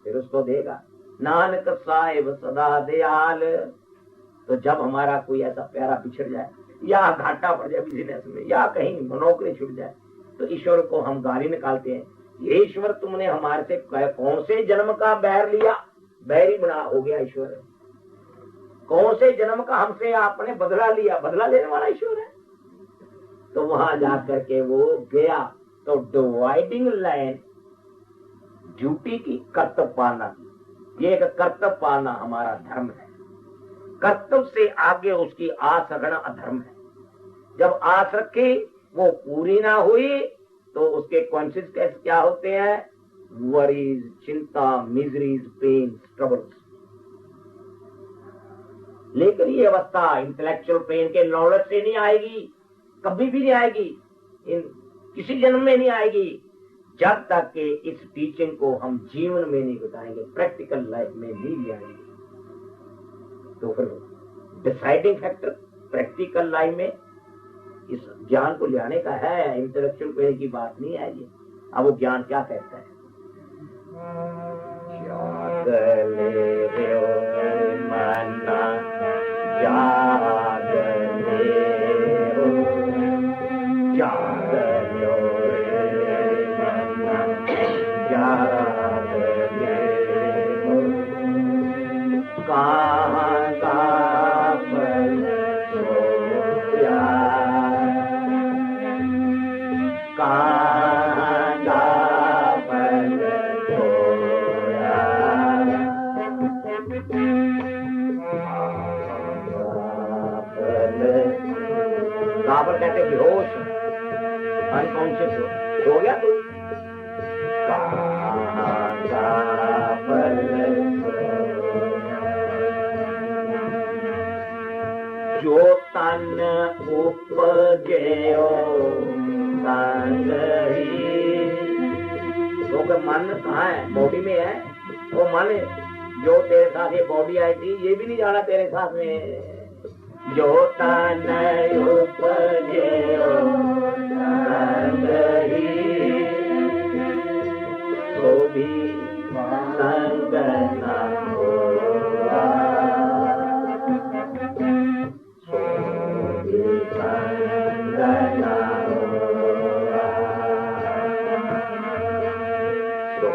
फिर उसको देगा। नानक साहिब सदा दयाल। तो जब हमारा कोई ऐसा प्यारा बिछड़ जाए, या घाटा पड़ जाए बिजनेस में, या कहीं नौकरी छूट जाए, तो ईश्वर को हम गाली निकालते हैं, ये ईश्वर तुमने हमारे से कौन से जन्म का बैर लिया? बैरी बना हो गया ईश्वर। कौन से जन्म का हमसे आपने बदला लिया? बदला लेने वाला ईश्वर है। तो वहां जाकर के वो गया। तो डिवाइडिंग लाइन ड्यूटी की, कर्तव्य पाना, ये एक कर्तव्य पाना हमारा धर्म है। कर्तव्य से आगे उसकी आस रखना अधर्म है। जब आस रखी वो पूरी ना हुई तो उसके कॉन्सिक्वेंस क्या होते हैं? वरीज, चिंता, मिजरीज, पेन, ट्रबल्स। लेकिन ये अवस्था इंटेलेक्चुअल पेन के नॉलेज से नहीं आएगी, कभी भी नहीं आएगी, किसी जन्म में नहीं आएगी, जब तक कि इस टीचिंग को हम जीवन में नहीं बताएंगे, प्रैक्टिकल लाइफ में नहीं आएंगे। तो फिर डिसाइडिंग फैक्टर प्रैक्टिकल लाइफ में इस ज्ञान को लाने का है, इंटेलेक्चुअल पेन की बात नहीं है ये। अब वो ज्ञान क्या कहता है? काबर कहते बेहोश, अनकॉन्शियस हो गया। तो जो तन उपजयो संग ही, क्योंकि मन कहाँ है? बॉडी में है। वो मन जो तेरे साथ ये बॉडी आई थी, ये भी नहीं जाना तेरे साथ में। जो तन उपजयो संग ही, तो भी संग न होगा, सो भी संग न होगा, सो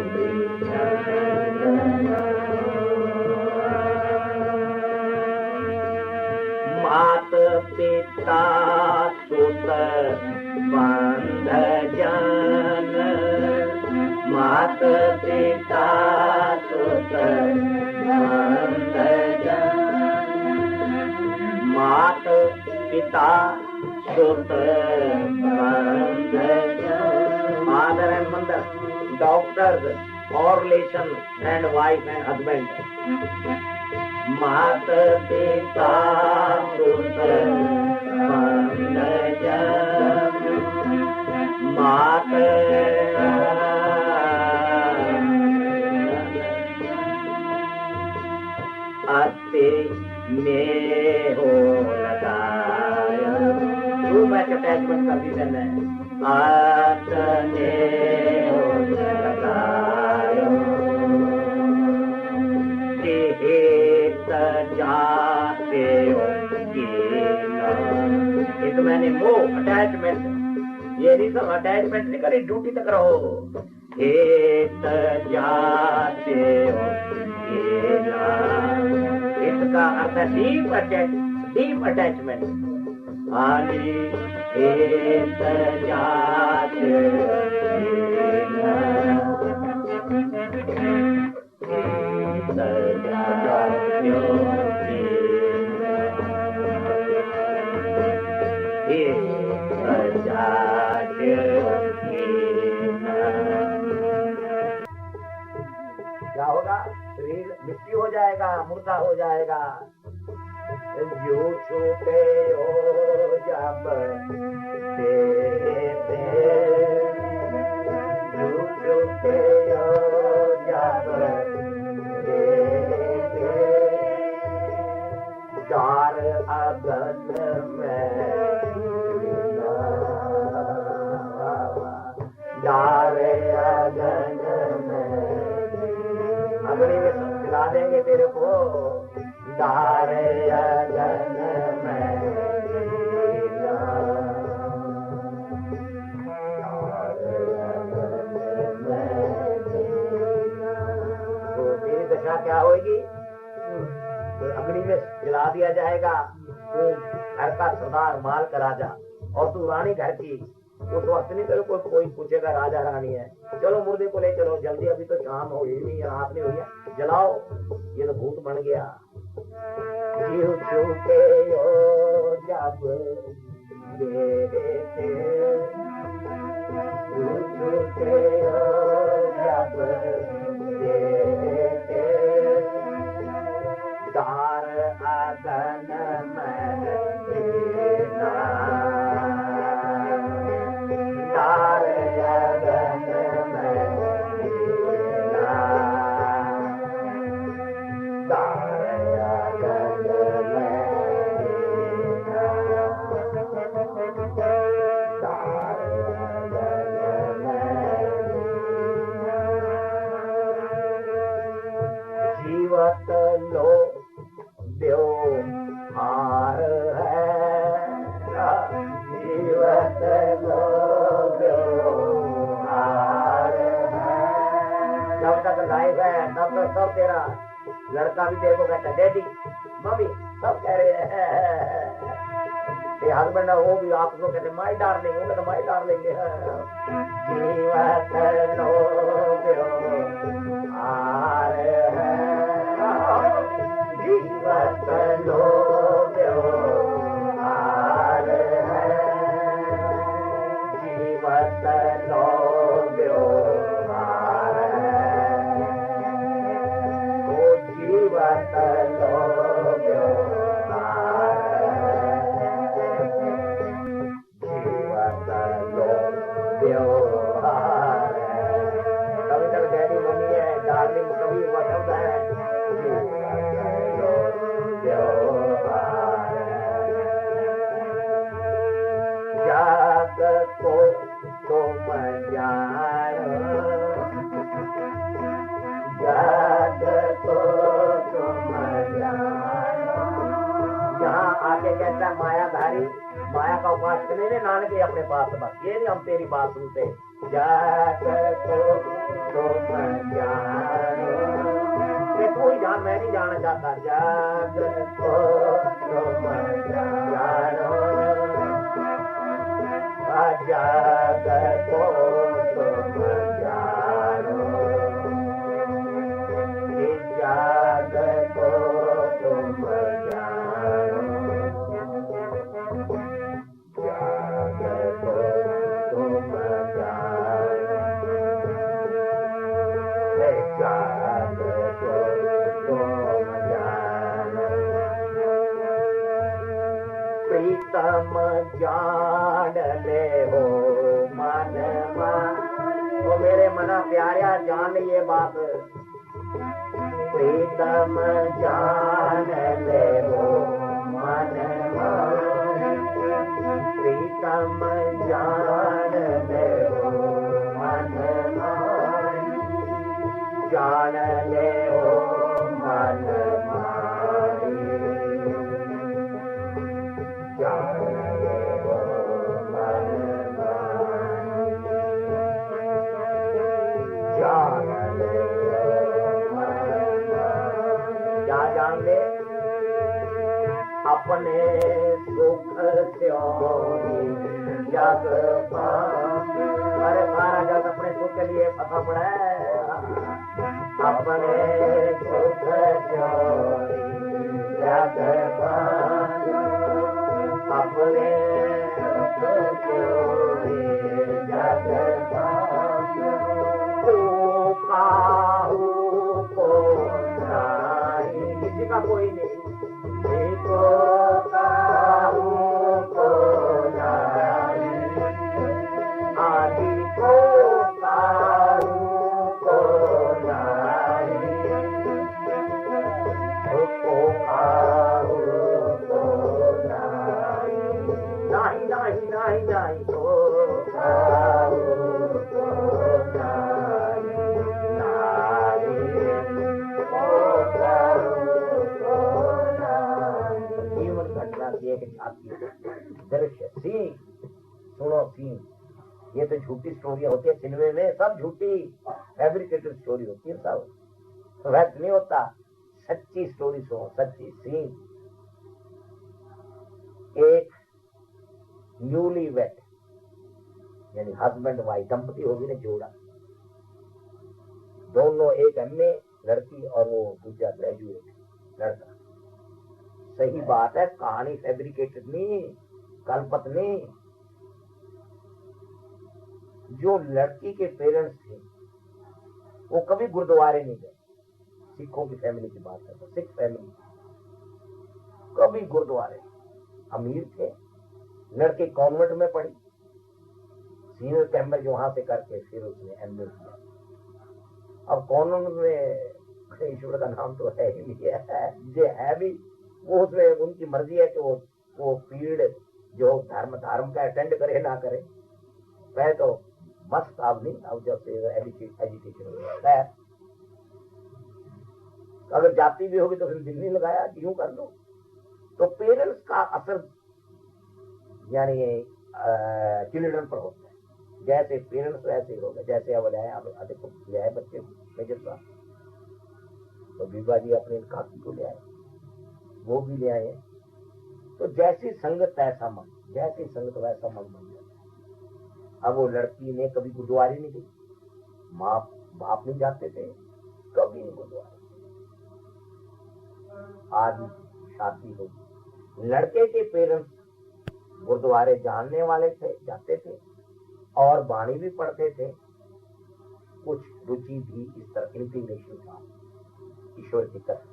भी संग न होगा। मात पिता सुत बंध जन, मात पिता सुत बंध जन, मात पिता सुत बंध जन। फादर एंड मदर, डॉक्टर्स और relation and wife and husband. मात पिता सुत बंध जन, मात अति में हो लगाया। टू मैच अटैचमेंट का रीजन है। आतने हो लगाया, जाते हो ये तो मैंने मोह अटैचमेंट, ये नहीं सब अटैचमेंट नहीं करी, ड्यूटी तक रहो। एक जाते हो इसका अर्थ है डीप अटैचमेंट। आली एक जाते क्या होगा? शरीर मिट्टी हो जाएगा, मुर्दा हो जाएगा। जो छूटे हो जब तेरे, जो छूटे हो जब तेरे, चार अगन में डारे अगन में अगली में खिला देंगे तेरे को। डारे अगन में तो तेरी दशा क्या होगी? तो अग्नि में खिला दिया जाएगा। तू घर का सरदार, माल का राजा, और तू रानी घर की। उस वक्त नहीं तेरे को कोई पूछेगा राजा रानी है। चलो मुर्दे को ले चलो जल्दी, अभी तो शाम हो ही नहीं, रात नहीं हुई है, जलाओ। ये तो भूत बन गया। जीव छूटे हो जब तेरे, जीव छूटे हो जब तेरे, तार आगन में तेरा, तार आगन में तेरा, तार आगन में तेरा, तार आगन में जीवत लो देव हार है, जीवत लो देव हार है। जब तक लाइफ है तब तक सब तेरा। लड़का भी तेरे को कहता है डैडी मम्मी, सब कह रहे हैं। हस्बैंड है वो भी आपको कहते माई डार्लिंग, वो कहते माई डार्लिंग। जीवत लो देव हार है, जीवत लो देव हार है, जीवत लो देव हार है, तो जीवत लो देव हार है, जीवत लो देव हार है। कभी तक डैडी मम्मी है, डार्लिंग कभी वो शब्द है। जाग को तुम जानो, जाग को तुम जानो। यहाँ आके कहता है मायाधारी, माया का उपास करने ने नानक के अपने पास। बस ये नहीं हम तेरी बात सुनते। जाग को तुम जानो, तू ही जान, मैं नहीं जाना चाहता। जाग को तुम जानो, जाग को तुम जानो, जाग को तुम जानो, जाग को तुम जानो, जाग को तुम जानो। प्रीतम जान ले हो मन मान, वो मेरे मना प्यारा जान ये बात। प्रीतम जान ले हो मन मान, प्रीतम जान ले हो मन मान, जान ले हो मन मारी, जान ले हो मन मारी, जान ले हो मन मारी। क्या जान ले? अपने सुख त्योरी जग पान। अरे सारा जग अपने सुख के लिए फंसा पड़ा है। अपने सुख त्योरी जग पान, अपने किसी का कोई नहीं दृश्य सीन सुनो सीन। ये तो झूठी स्टोरी होती है सिनेमे में, सब झूठी फैब्रिकेटेड स्टोरी होती है, सब वैसे नहीं होता। सच्ची स्टोरी सुनो, सच्ची सीन। एक न्यूली वेट यानी हस्बैंड वाइफ दंपति होगी ना, जोड़ा, दोनों एक एमए लड़की और वो दूसरा ग्रेजुएट लड़का। सही बात है, कहानी फैब्रिकेटेड नहीं, कल्पत नहीं। जो लड़की के पेरेंट्स थे वो कभी गुरुद्वारे नहीं गए। सिखों की फैमिली की बात करता, सिख फैमिली, कभी गुरुद्वारे। अमीर थे, लड़के कॉन्वेंट में पढ़ी, सीनियर कैम्ब्रिज वहां से करके फिर उसने एमए किया। अब कॉन्वेंट में ईश्वर का नाम तो है ही नहीं है, जो है भी वो उसमें उनकी मर्जी है कि वो पीरियड जो धर्म का अटेंड करे ना करे। वह तो मस्त अब नहीं, अब जब से एजुकेशन होता है, अगर जाति भी होगी तो फिर दिल नहीं लगाया कि यूं कर लो। तो पेरेंट्स का असर यानी चिल्ड्रन पर होता है। जैसे पेरेंट्स वैसे ही होगा। जैसे अब देखो ले आए बच्चे मेजर साहब, तो बीबा जी अपने काकी को ले आए, वो भी ले आए। तो जैसी संगत ऐसा मन, जैसी संगत वैसा मन बन जाता। अब वो लड़की ने कभी गुरुद्वारे नहीं गई, माँ बाप नहीं जाते थे, कभी नहीं गुरुद्वारे। आज शादी होगी, लड़के के पेरेंट्स गुरुद्वारे जानने वाले थे, जाते थे और वाणी भी पढ़ते थे। कुछ रुचि भी इस तरह इंक्लिनेशन था ईश्वर की तरफ,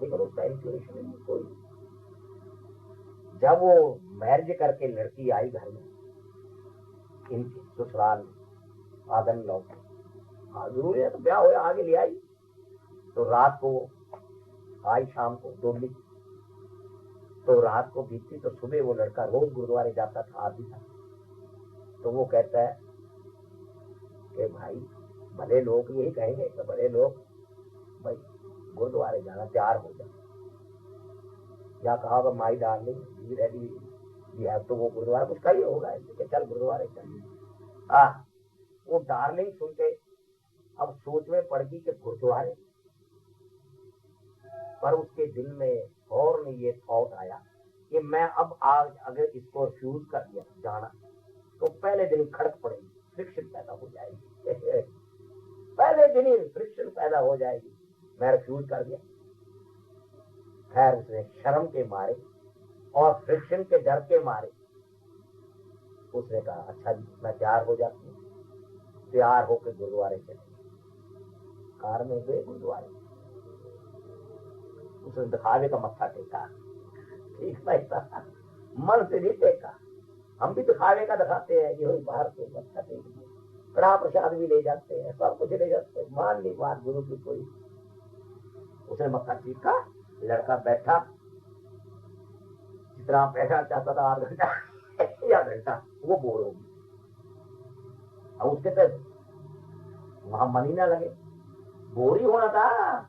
लेकिन उसका इंक्लिनेशन नहीं कोई। जब वो मैरिज करके लड़की आई घर में, इनके ससुराल में आदन लौटे, जरूरी है तो ब्याह हो आगे ले आई। तो रात को आई, शाम को डोली, तो रात को बीती, तो सुबह वो लड़का रोज गुरुद्वारे जाता था, आदि था। तो वो कहता है कि भाई भले लोग यही कहेंगे कि भले लोग भाई गुरुद्वारे जाना, तैयार हो जाए। या कहा माई डार्लिंग बी रेडी, तो वो गुरुद्वारा कुछ कही होगा ऐसे कि चल गुरुद्वारे चल। वो डार्लिंग सुन के अब सोच में पड़ गई कि गुरुद्वारे, पर उसके दिल में और ये थॉट आया कि मैं अब आज अगर इसको रिफ्यूज कर दिया जाना तो पहले दिन खड़क पड़ेगी, फ्रिक्शन पैदा हो जाएगी। पहले दिन ही फ्रिक्शन पैदा हो जाएगी। मैं रिफ्यूज कर दिया। खैर उसने शर्म के मारे और फ्रिक्शन के डर के मारे उसने कहा अच्छा जी मैं तैयार हो जाती हूँ। तैयार होकर गुरुद्वारे चले, कार में गए गुरुद्वारे। उसने दिखावे का मत्था टेका, ठीक नहीं था, मन से नहीं टेका। हम भी दिखावे का दिखाते हैं कि बाहर से मत्था टेक दिया, कड़ा प्रसाद भी ले जाते हैं, सब कुछ ले जाते हैं, मान ली बात गुरु की कोई। उसने मत्था टेका, लड़का बैठा, जितना बैठा चाहता था 8 घंटा या घंटा, वो बोर होगी। अब उसके तक वहां मन ही ना लगे, बोर ही होना था।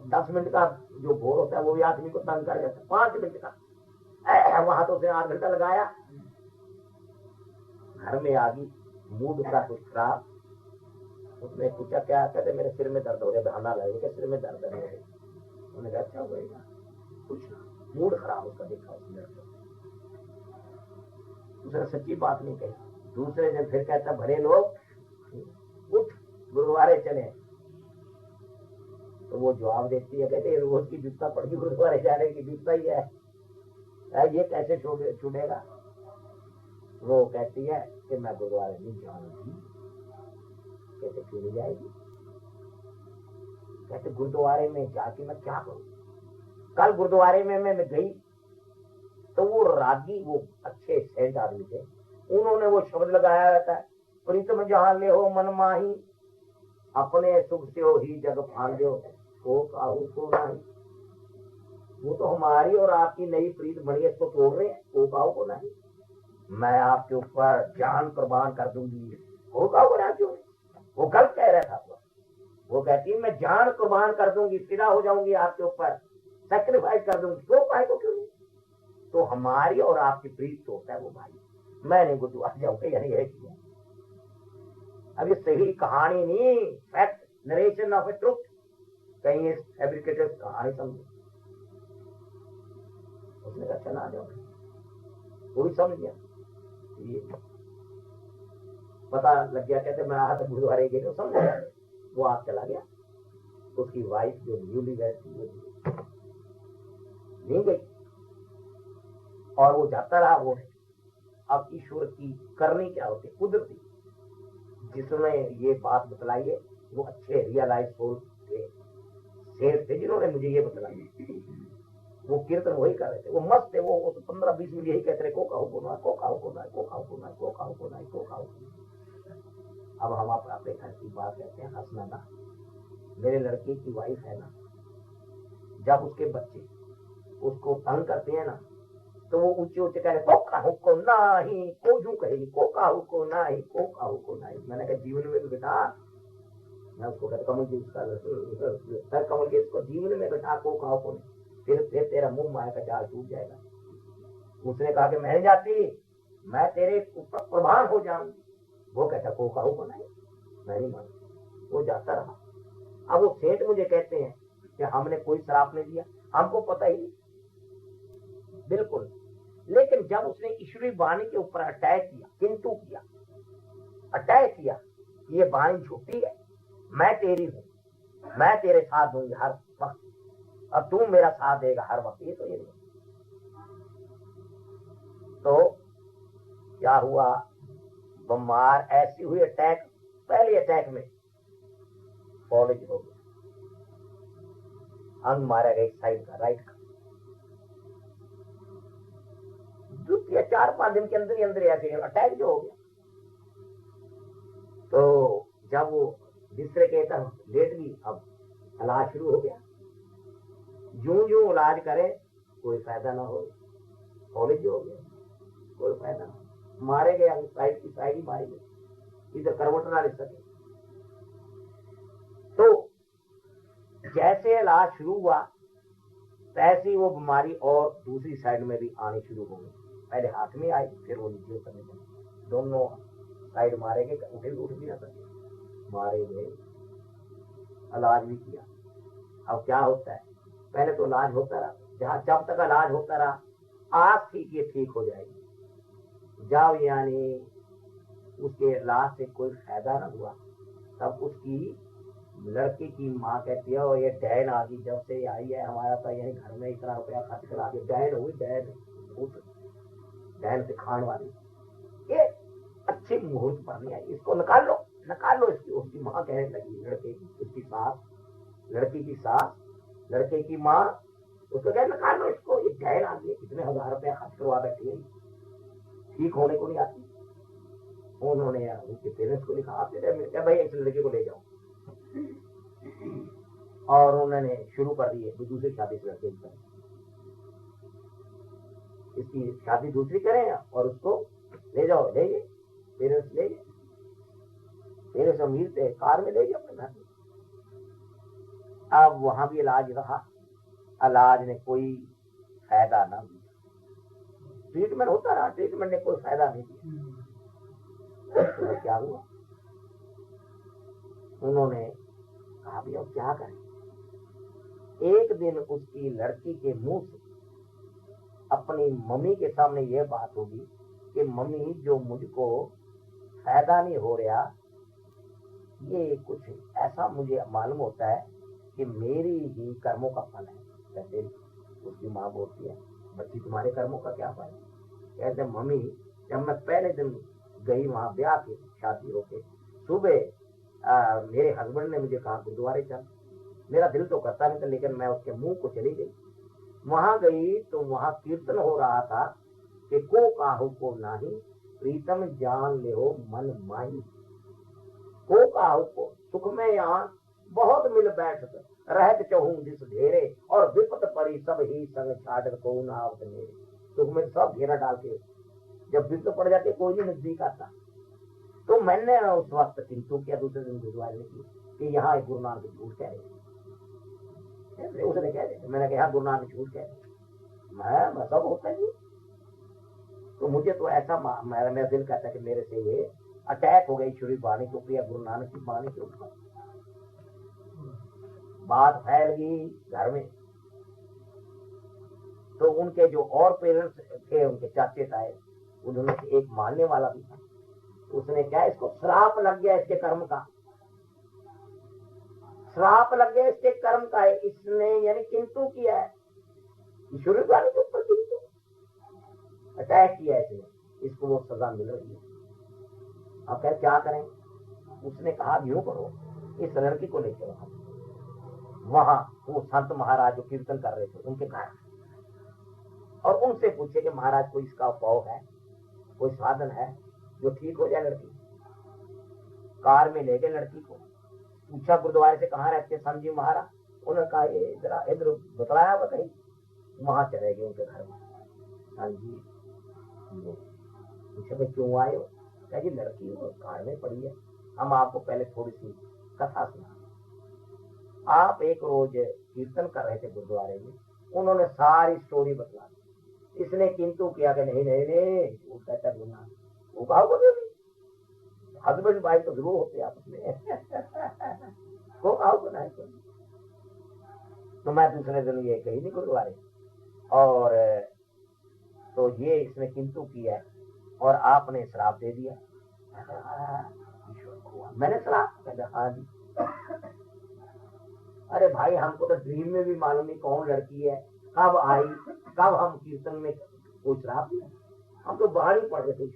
10 मिनट का जो बोर होता है वो भी आदमी को तंग कर जाता है। 5 मिनट का वहां तो उसने 8 घंटा लगाया। घर में आ गई, मूड का कुछ खराब। उसने पूछा क्या? कहते मेरे सिर में दर्द हो रहा है, बहाना लगेगा सिर में दर्द है। उन्होंने कहा अच्छा होगा कुछ, मूड खराब उसका देखा उसने। उसने सच्ची बात नहीं कही। दूसरे दिन फिर कहता भले लोग उठ गुरुद्वारे चले। तो वो जवाब देती है, कहते रोज की जूता पड़ गई गुरुद्वारे जाने की, जूता ही है, ये कैसे छूटेगा? वो कहती है कि मैं गुरुद्वारे नहीं जाऊंगी। कहते क्यों नहीं जाएगी? कहते गुरुद्वारे में जाके मैं क्या करूं? कल गुरुद्वारे में मैं गई तो वो रागी, वो अच्छे सेंट आदमी थे, उन्होंने वो शब्द लगाया रहता है, प्रीतम जहां ले हो मन माही, अपने सुख से हो ही जग फांदो, को काहू को नहीं। वो तो हमारी और आपकी नई प्रीत बनी है, इसको तोड़ रहे हैं, को काहू को नहीं। मैं आपके ऊपर जान कुर्बान कर दूंगी। को काहू को ना क्यों? वो गलत कह रहा था। वो कहती है मैं जान कुर्बान कर दूंगी, फिदा हो जाऊंगी आपके ऊपर, सेक्रीफाइस कर दूंगी। क्यों पाए को क्यों नहीं? तो हमारी और आपकी प्रीत तो होता है वो भाई। मैं नहीं गुरुद्वारा जाऊंगा, यानी यह किया। अब ये सही कहानी नहीं, fact, narration of A truth. कहीं फैब्रिकेटेड कहानी समझो। उसने कहा चला आ जाओ, वो भी समझ गया, ये पता लग गया। कहते मैं आज गुरुद्वारे गए तो समझ गया। वो आप चला गया। उसकी वाइफ जो न्यूली वेड थी वो नहीं गई और वो जाता रहा। वो अब ईश्वर की करनी क्या होती, कुदरती, जिसने ये बात बतलाई है वो अच्छे रियलाइज सोल थे, सेठ थे, जिन्होंने मुझे ये बतलाई। वो कीर्तन वही कर रहे थे, वो मस्त थे। वो 15-20 मिनट यही कहते रहे, को काहू को ना, को काहू को ना, को काहू को ना, को काहू को ना, को काहू को ना। अब हम अपने घर की बात कहते हैं, हंसना ना। मेरे लड़के की वाइफ है ना, जब उसके बच्चे उसको तंग करते हैं ना, तो वो ऊंचे ऊंचे कह रहे, को काहू को नाही, को जू कहेगी, को काहू को नाही, को काहू को नाही। मैंने कहा जीवन में तो बेटा, मैं उसको कहता कमल जी, उसका कमल के इसको जीवन में बेटा को काहू को नहीं, फिर तेरा मुंह माया का जाल टूट जाएगा। उसने कहा कि मैं नहीं जाती, मैं तेरे ऊपर कुर्बान हो जाऊंगी। वो कहता को काहू को नहीं, मैं नहीं मानता। वो जाता रहा। अब वो सेठ मुझे कहते हैं कि हमने कोई श्राप नहीं दिया, हमको पता ही नहीं, बिल्कुल। लेकिन जब उसने ईश्वरी वाणी के ऊपर अटैक किया, किंतु किया, अटैक किया, ये वाणी झूठी है, मैं तेरी हूं, मैं तेरे साथ दूंगी हर वक्त, अब तू मेरा साथ देगा हर वक्त, ये तो ये नहीं। तो क्या हुआ, बीमार ऐसी हुई अटैक, पहले अटैक में कॉलेज हो गया, अंग मारा गया एक साइड का, राइट का। द्वितीय 4-5 दिन के अंदर ही अंदर ऐसे अटैक जो हो गया। तो जब वो बिस्तर के तक लेट गई, अब इलाज शुरू हो गया। यूं इलाज करे कोई फायदा ना हो, कॉलेज हो गया, कोई फायदा ना, मारे गए, अंग साइड की साइड ही मारी गई, इधर करवट ना ले सके। तो जैसे इलाज शुरू हुआ तैसी वो बीमारी और दूसरी साइड में भी आनी शुरू हो गई। पहले हाथ में आई, फिर वो नीचे उतरने लगी। दोनों साइड मारे गए, उठ भी ना सके, मारे गए, इलाज भी किया। अब क्या होता है, पहले तो इलाज होता रहा, जहां जब तक इलाज होता रहा, आस थी कि ठीक हो जाएगी। जब यानी उसके इलाज से कोई फायदा न हुआ, तब उसकी लड़की की माँ कहती है, और ये डैन आ गई, जब से आई है हमारा तो यही घर में इतना रुपया खर्च करा के डैन हुई, डैन से खान वाली, ये अच्छी मुहूर्त पर नहीं आई, इसको निकाल लो, निकाल लो इसकी। उसकी माँ कहने लगी, लड़के की, उसकी सास, लड़की की सास, लड़के की माँ उसको कहे निकाल लो इसको, ये डैन आ गई, इतने 1000 रुपया खर्च करवा बैठी है, ठीक होने को नहीं आती। उन्होंने उनके पेरेंट्स को लिखा, आपने भाई इस लड़के को ले जाओ, और उन्होंने शुरू कर दी है दूसरी शादी से लड़के की, इसकी शादी दूसरी करें और उसको ले जाओ, ले गए पेरेंट्स, ले गए, पेरेंट्स अमीर थे, कार में ले गए अपने घर में। अब वहां भी इलाज रहा, इलाज ने कोई फायदा ना दिया, ट्रीटमेंट होता रहा, ट्रीटमेंट ने कोई फायदा नहीं दिया। तो क्या हुआ, उन्होंने कहा भी अब क्या करें। एक दिन उसकी लड़की के मुंह से अपनी मम्मी के सामने यह बात होगी कि मम्मी, जो मुझको फायदा नहीं हो रहा, ये कुछ ऐसा मुझे मालूम होता है कि मेरी ही कर्मों का फल है। कहते उसकी माँ बोलती है, बच्ची तुम्हारे कर्मों का क्या फल है? कहते मम्मी, जब मैं पहले दिन गई वहां ब्याह की शादी होके, सुबह मेरे हस्बैंड ने मुझे कहा गुरुद्वारे चल। मेरा दिल तो करता नहीं था, लेकिन मैं उसके मुंह को चली गई। वहां गई तो वहां कीर्तन हो रहा था कि को काहू को नाही प्रीतम जान ले हो मन माही। को काहू को सुख में यहाँ बहुत मिल बैठत, रहत चहूं जिस घेरे, और विपत परी सब ही संग छाड़ को नावत मेरे। सुख में सब घेरा डाल के, जब विपत पड़ जाती कोई नहीं नजदीक आता। तो मैंने उस वक्त चिंतु किया, दूसरे दिन गुरुद्वारे की कि यहाँ एक गुरु नानक झूठ कह रहे। उसने कह दिया, मैंने कहा गुरु नानक झूठ कह रहे, मैं सब होता ही। तो मुझे तो ऐसा मेरा दिल कहता कि मेरे से ये अटैक हो गई ईश्वरी वाणी को, प्रिया गुरु नानक की वाणी के ऊपर। बात फैल गई घर में। तो उनके जो और पेरेंट्स थे, उनके चाचे ताए, उन्होंने एक मानने वाला भी था। उसने क्या, इसको श्राप लग गया इसके कर्म का, श्राप लग गया इसके कर्म का है। इसने यानी किंतु किया है, ईश्वरी वाणी के ऊपर किंतु अटैक किया है इसने, इसको वो सजा मिल रही है। अब क्या करें? उसने कहा यूं करो, इस लड़की को लेकर वहां वो संत महाराज जो कीर्तन कर रहे थे उनके घर, और उनसे पूछे कि महाराज कोई इसका उपाय है, कोई साधन है जो ठीक हो जाए लड़की। कार में ले गए लड़की को, पूछा गुरुद्वारे से कहाँ रहते संत जी महाराज, उन्होंने कहा ये जरा इधर बतलाया बताइए। वहां चले गए उनके घर में। हाँ जी, पूछा भाई क्यों आए हो? क्या जी लड़की कार में पड़ी है, हम आपको पहले थोड़ी सी कथा सुना। आप एक रोज कीर्तन कर रहे थे गुरुद्वारे में, उन्होंने सारी स्टोरी बतला दी। इसने किंतु किया कि नहीं नहीं नहीं, वो कहता गुना वो कहा हस्बैंड वाइफ तो जरूर होते आपस में को आओ बनाए। तो मैं दूसरे दिन ये कही नहीं गुरुद्वारे, और तो ये इसने किंतु किया और आपने श्राप दे दिया। मैंने श्राप? हाँ जी। अरे भाई हमको तो ड्रीम में भी मालूम नहीं कौन लड़की है, कब आई, कब हम कीर्तन में कोई श्राप दिया, हम तो बाहर ही पढ़ रहे थे।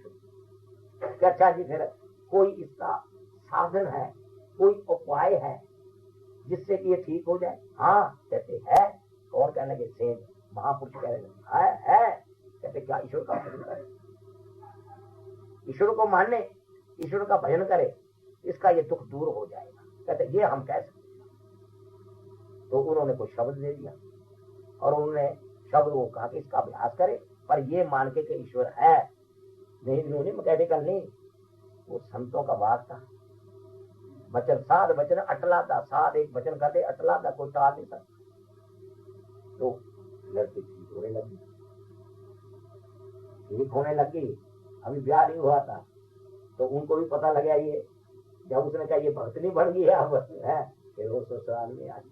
अच्छा जी, फिर कोई इसका साधन है, कोई उपाय है जिससे कि ये ठीक हो जाए? हाँ कहते है। और कहने के सेम महापुरुष कह रहे है। कहते क्या? ईश्वर का भजन करे, ईश्वर को माने, ईश्वर का भजन करे, इसका ये दुख दूर हो जाएगा। कहते ये हम कह सकते। तो उन्होंने कोई शब्द दे दिया, और उन्होंने शब्द वो कहा कि इसका अभ्यास करे, पर ये मान के कि ईश्वर है। नहीं इन्होंने मैकेनिकल नहीं, वो संतों का वाक था। वचन साध वचन अटला था, साध एक वचन कहते अटला था, कोई टाल नहीं सकता। तो लड़की ठीक होने लगी, ठीक होने लगी। अभी ब्याह नहीं हुआ था, तो उनको भी पता लगा ये, जब उसने कहा ये भक्तनी बढ़ गई है अब है, फिर वो ससुराल में आ गई।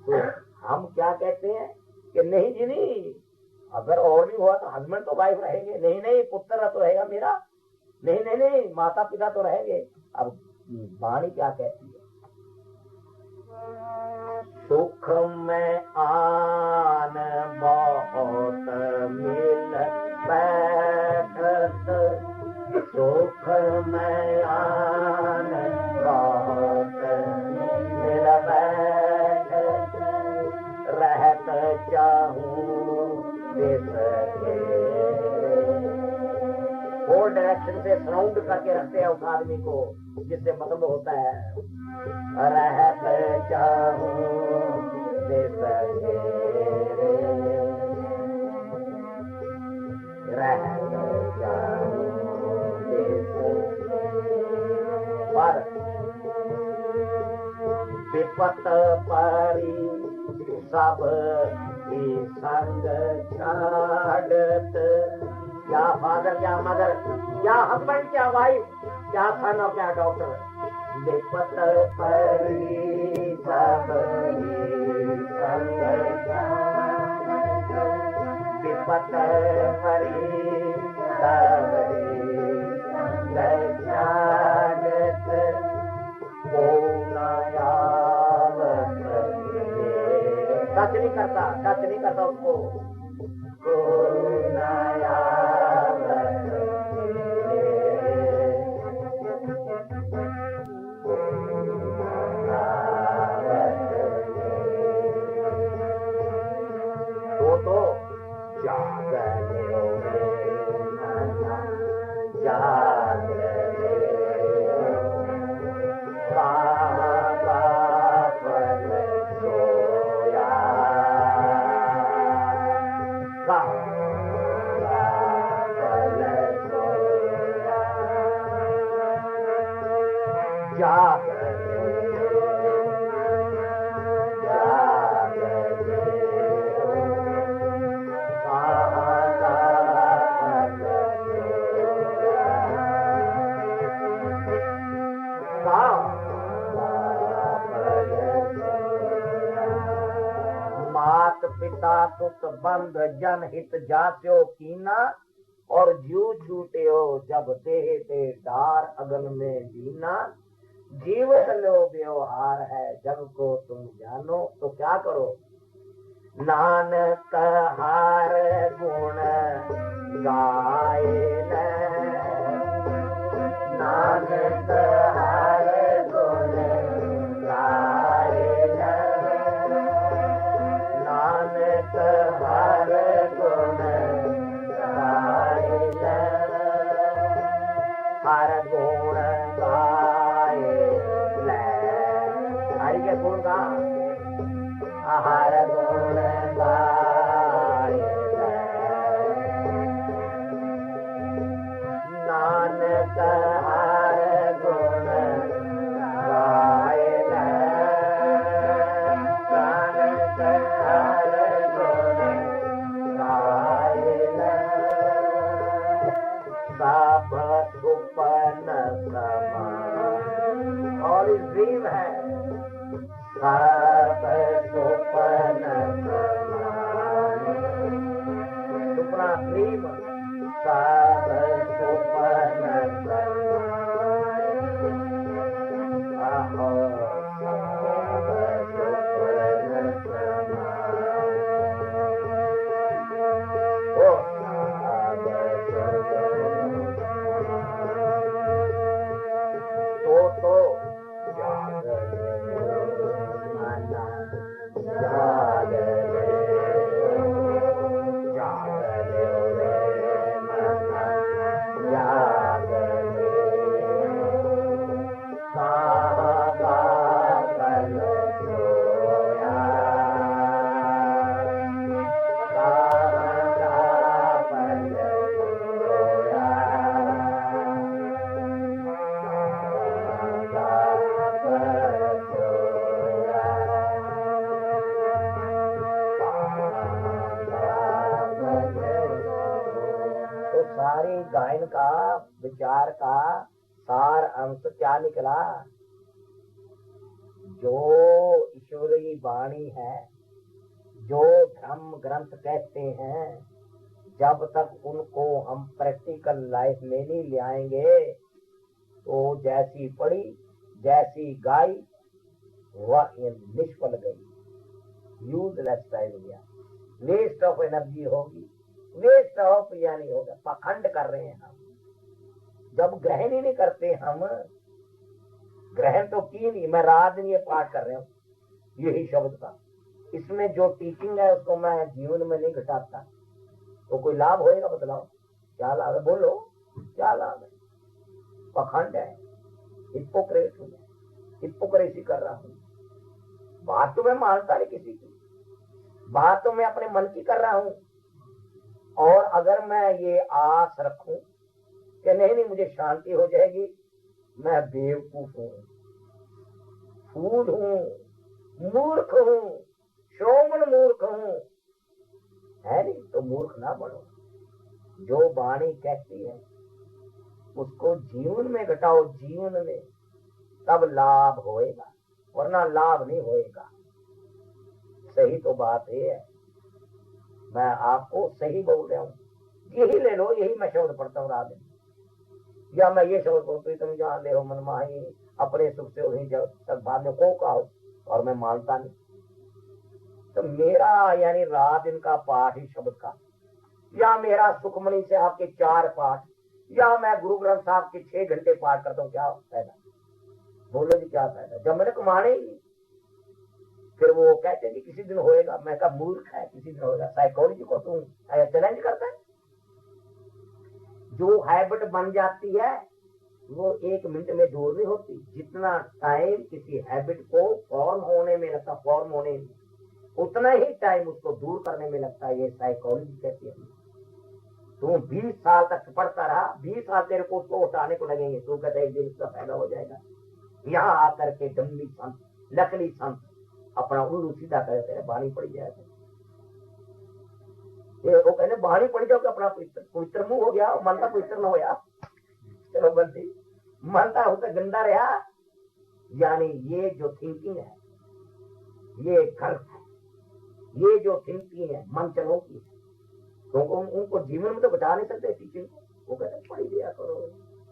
तो हम क्या कहते हैं कि नहीं जी नहीं, अगर और भी हुआ तो हस्बैंड तो वाइफ रहेंगे। नहीं नहीं, पुत्र तो रहेगा मेरा। नहीं नहीं नहीं, माता पिता तो रहेंगे। अब वाणी क्या कहती है? सुख में आन बहुत मिल बैठत, सुख में आन बहुत मिल बैठत, रहत चाहूं वो डायरेक्शन से सराउंड करके रखते हैं उस आदमी को, जिससे मतलब होता है रहत चाहूं रहत चाहूं पर विपत परी सब संग छाड़त। क्या फादर, क्या मदर, क्या हस्बैंड, क्या वाइफ, क्या सन और क्या डॉक्टर, विपत परी सब संग छाड़त, विपत परी सब संग छाड़त, टच नहीं करता, टच नहीं करता उसको। पिता सुत बंध जन हित जात्यो कीना, और जू छूटे हो जब देह दे डार अगन में दीना। जीवत लो व्यवहार है जग को तुम जानो, तो क्या करो। नानक हार गुण गाए न, नानक हार गुण गाए न, नानक हार गुण गाए न, हर गुण गाए ले। हरि के गुण गा, हर गुण गाए ले। नानक हर गुण गाए ले, नानक हर गुण गाए ले। सब सुपन समान, और इस ड्रीम है सब सुपन समान, सुपना ड्रीम, सब सुपन समान, आहो सब सुपन समान, ओ सब सुपन समान। तो जाग मन जाग गायन का विचार का सार अंश क्या निकला। जो ईश्वरीय वाणी है, जो धर्म ग्रंथ कहते हैं, जब तक उनको हम प्रैक्टिकल लाइफ में नहीं ले आएंगे तो जैसी पढ़ी जैसी गाई वह निष्फल गई, यूजलेस टाइम गया, वेस्ट ऑफ एनर्जी होगी, वेस्ट ऑफ यानी होगा। पाखंड कर रहे हैं हम। जब ग्रहण ही नहीं करते हम, ग्रहण तो की नहीं, मैं रात दिन ये पाठ कर रहा हूँ यही शब्द का, इसमें जो टीचिंग है उसको मैं जीवन में नहीं घटाता तो कोई लाभ होएगा? बतलाओ क्या लाभ है, बोलो क्या लाभ है? पाखंड है, हिपोक्रेट हूँ, हिपोक्रेसी कर रहा हूँ। बात तो मैं मानता नहीं किसी की, बात तो मैं अपने मन की कर रहा हूँ। और अगर मैं ये आस रखूं कि नहीं मुझे शांति हो जाएगी, मैं बेवकूफ हूँ, फूल हूँ, मूर्ख हूँ, श्रोमण मूर्ख हूँ, है नहीं? तो मूर्ख ना बनो। जो वाणी कहती है उसको जीवन में घटाओ, जीवन में, तब लाभ होएगा, वरना लाभ नहीं होएगा। सही तो बात है, मैं आपको सही बोल रहा हूँ। यही ले लो, यही मैं शब्द पढ़ता हूँ रात दिन, या मैं ये शब्द बोलती तुम जान ले हो मन माही अपने सुख से वही सद्भाग्य को कहो, और मैं मानता नहीं। तो मेरा यानी रात दिन का पाठ ही शब्द का, या मेरा सुखमणि से आपके 4 पाठ, या मैं गुरु ग्रंथ साहब के 6 घंटे पाठ करता हूँ, क्या फायदा? बोलो जी क्या फायदा जब मैंने कमाने ही। फिर वो कहते हैं कि किसी दिन होएगा, मैं कहा मूर्ख है, किसी दिन होएगा। साइकोलॉजी को तुम चैलेंज करता है। जो हैबिट बन जाती है वो 1 मिनट में दूर नहीं होती। जितना टाइम किसी हैबिट को फॉर्म होने में लगता, फॉर्म होने में, उतना ही टाइम उसको दूर करने में लगता है। ये साइकोलॉजी कहती है। तू 20 साल तक पढ़ता रहा, 20 साल तेरे को उसको उठाने को लगेंगे, तू कहता है एक दिन उसका फायदा हो जाएगा। यहाँ आकर के डम्बी संत, नकली संत अपना उल्लू सीधा करते हैं, बाणी पड़ जाएगा। वो कहने बाणी पड़ जाओ कि अपना पवित्र मुंह हो गया, मन का पवित्र न हो गया। चलो बंदी मनता होता गंदा रहा। यानी ये जो थिंकिंग है ये गलत है। ये जो थिंकिंग है मन चलो की है, तो उनको जीवन में तो बचा नहीं सकते टीचिंग को। वो कहते पढ़ी दिया करो,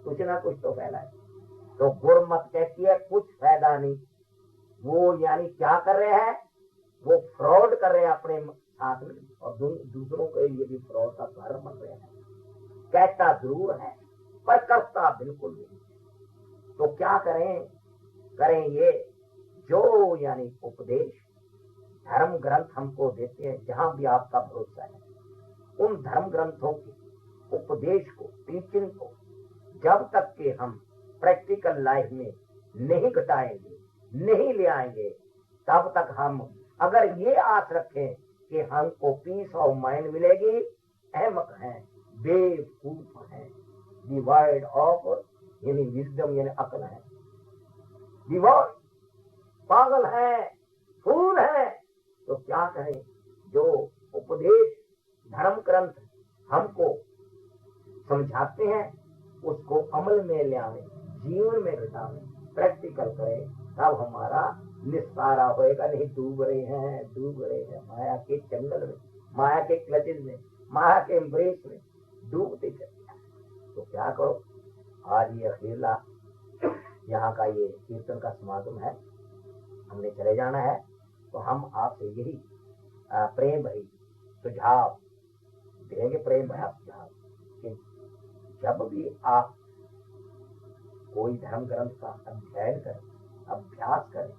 कुछ ना कुछ तो फायदा है। तो गुरमत कहती है कुछ फायदा नहीं। वो यानी क्या कर रहे हैं, वो फ्रॉड कर रहे हैं अपने साथ में और दूसरों के लिए भी फ्रॉड का कारण बन रहे हैं। कहता जरूर है पर करता बिल्कुल नहीं। तो क्या करें, करें ये जो यानी उपदेश धर्म ग्रंथ हमको देते हैं। जहां भी आपका भरोसा है उन धर्म ग्रंथों के उपदेश को, टीचिंग को जब तक के हम प्रैक्टिकल लाइफ में नहीं घटाएंगे, नहीं ले आएंगे, तब तक हम अगर ये आस रखें कि हमको पीस ऑफ माइंड मिलेगी, अहमक हैं, बेवकूफ हैं, डिवाइड ऑफ यानी विजडम यानी अकल है, डिवाइड पागल है, फूल है। तो क्या करें, जो उपदेश धर्म ग्रंथ हमको समझाते हैं उसको अमल में ले आवे, जीवन में घटावे, प्रैक्टिकल करें, तब हमारा निस्तारा होएगा। नहीं डूब रहे हैं माया के जंगल में, माया के क्लचेज में, माया के एम्ब्रेस में डूबते चले। तो क्या करो, आज ये अखीरला यहाँ का ये कीर्तन का समागम है, हमने चले जाना है। तो हम आपसे यही प्रेम भरी सुझाव देंगे, प्रेम भरा सुझाव कि जब भी आप कोई धर्म ग्रंथ का अध्ययन करें, अभ्यास करें,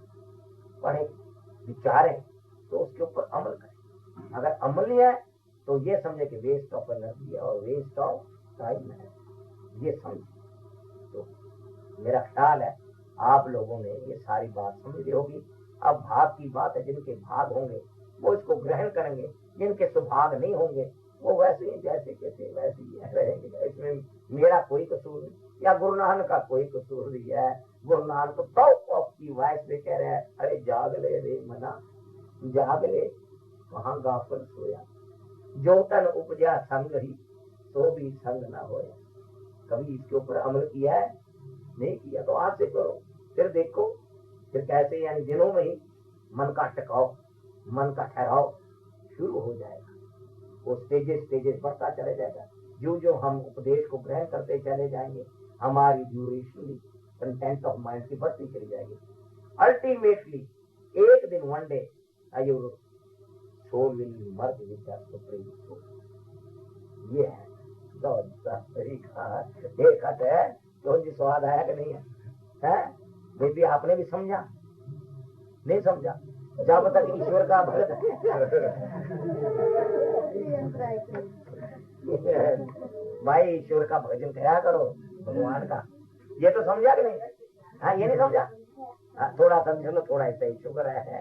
पढ़े, विचारें, तो उसके ऊपर अमल करें। अगर अमल नहीं है तो ये समझे कि वेस्ट ऑफ एनर्जी और वेस्ट ऑफ टाइम है, ये समझे। तो मेरा ख्याल है आप लोगों ने ये सारी बात समझ ली होगी। अब भाग की बात है, जिनके भाग होंगे वो इसको ग्रहण करेंगे, जिनके सुभाग नहीं होंगे वो वैसे ही जैसे कैसे वैसे ही रहेंगे। इसमें मेरा कोई कसूर नहीं या गुरु नानक का कोई कसूर नहीं है। गुरु नानक तो टॉप ऑफ की वॉइस में कह रहे हैं, अरे जाग ले रे मना, जाग ले, वहां गाफल सोया, जो तन उपजा संग ही तो भी संग ना होया। कभी इसके ऊपर अमल किया है? नहीं किया। तो आज से करो, फिर देखो फिर कैसे यानी दिनों में ही मन का टिकाव, मन का ठहराव शुरू हो जाएगा। वो स्टेजेस बढ़ता चले जाएगा। जो जो हम उपदेश को ग्रहण करते चले जाएंगे, हमारी ड्यूरेशन कंटेंट ऑफ माइंड की बढ़ती चली जाएगी। अल्टीमेटली एक दिन one day your soul will merge with the supreme soul. ये है देखा है तो जी स्वाद आया कि नहीं है? बेबी आपने भी समझा नहीं समझा? जब तक ईश्वर का भक्त भाई ईश्वर का भजन करा करो, भगवान का। ये तो समझा कि नहीं? हाँ, ये नहीं समझा? थोड़ा समझ लो, थोड़ा ऐसा ही शुक्र है।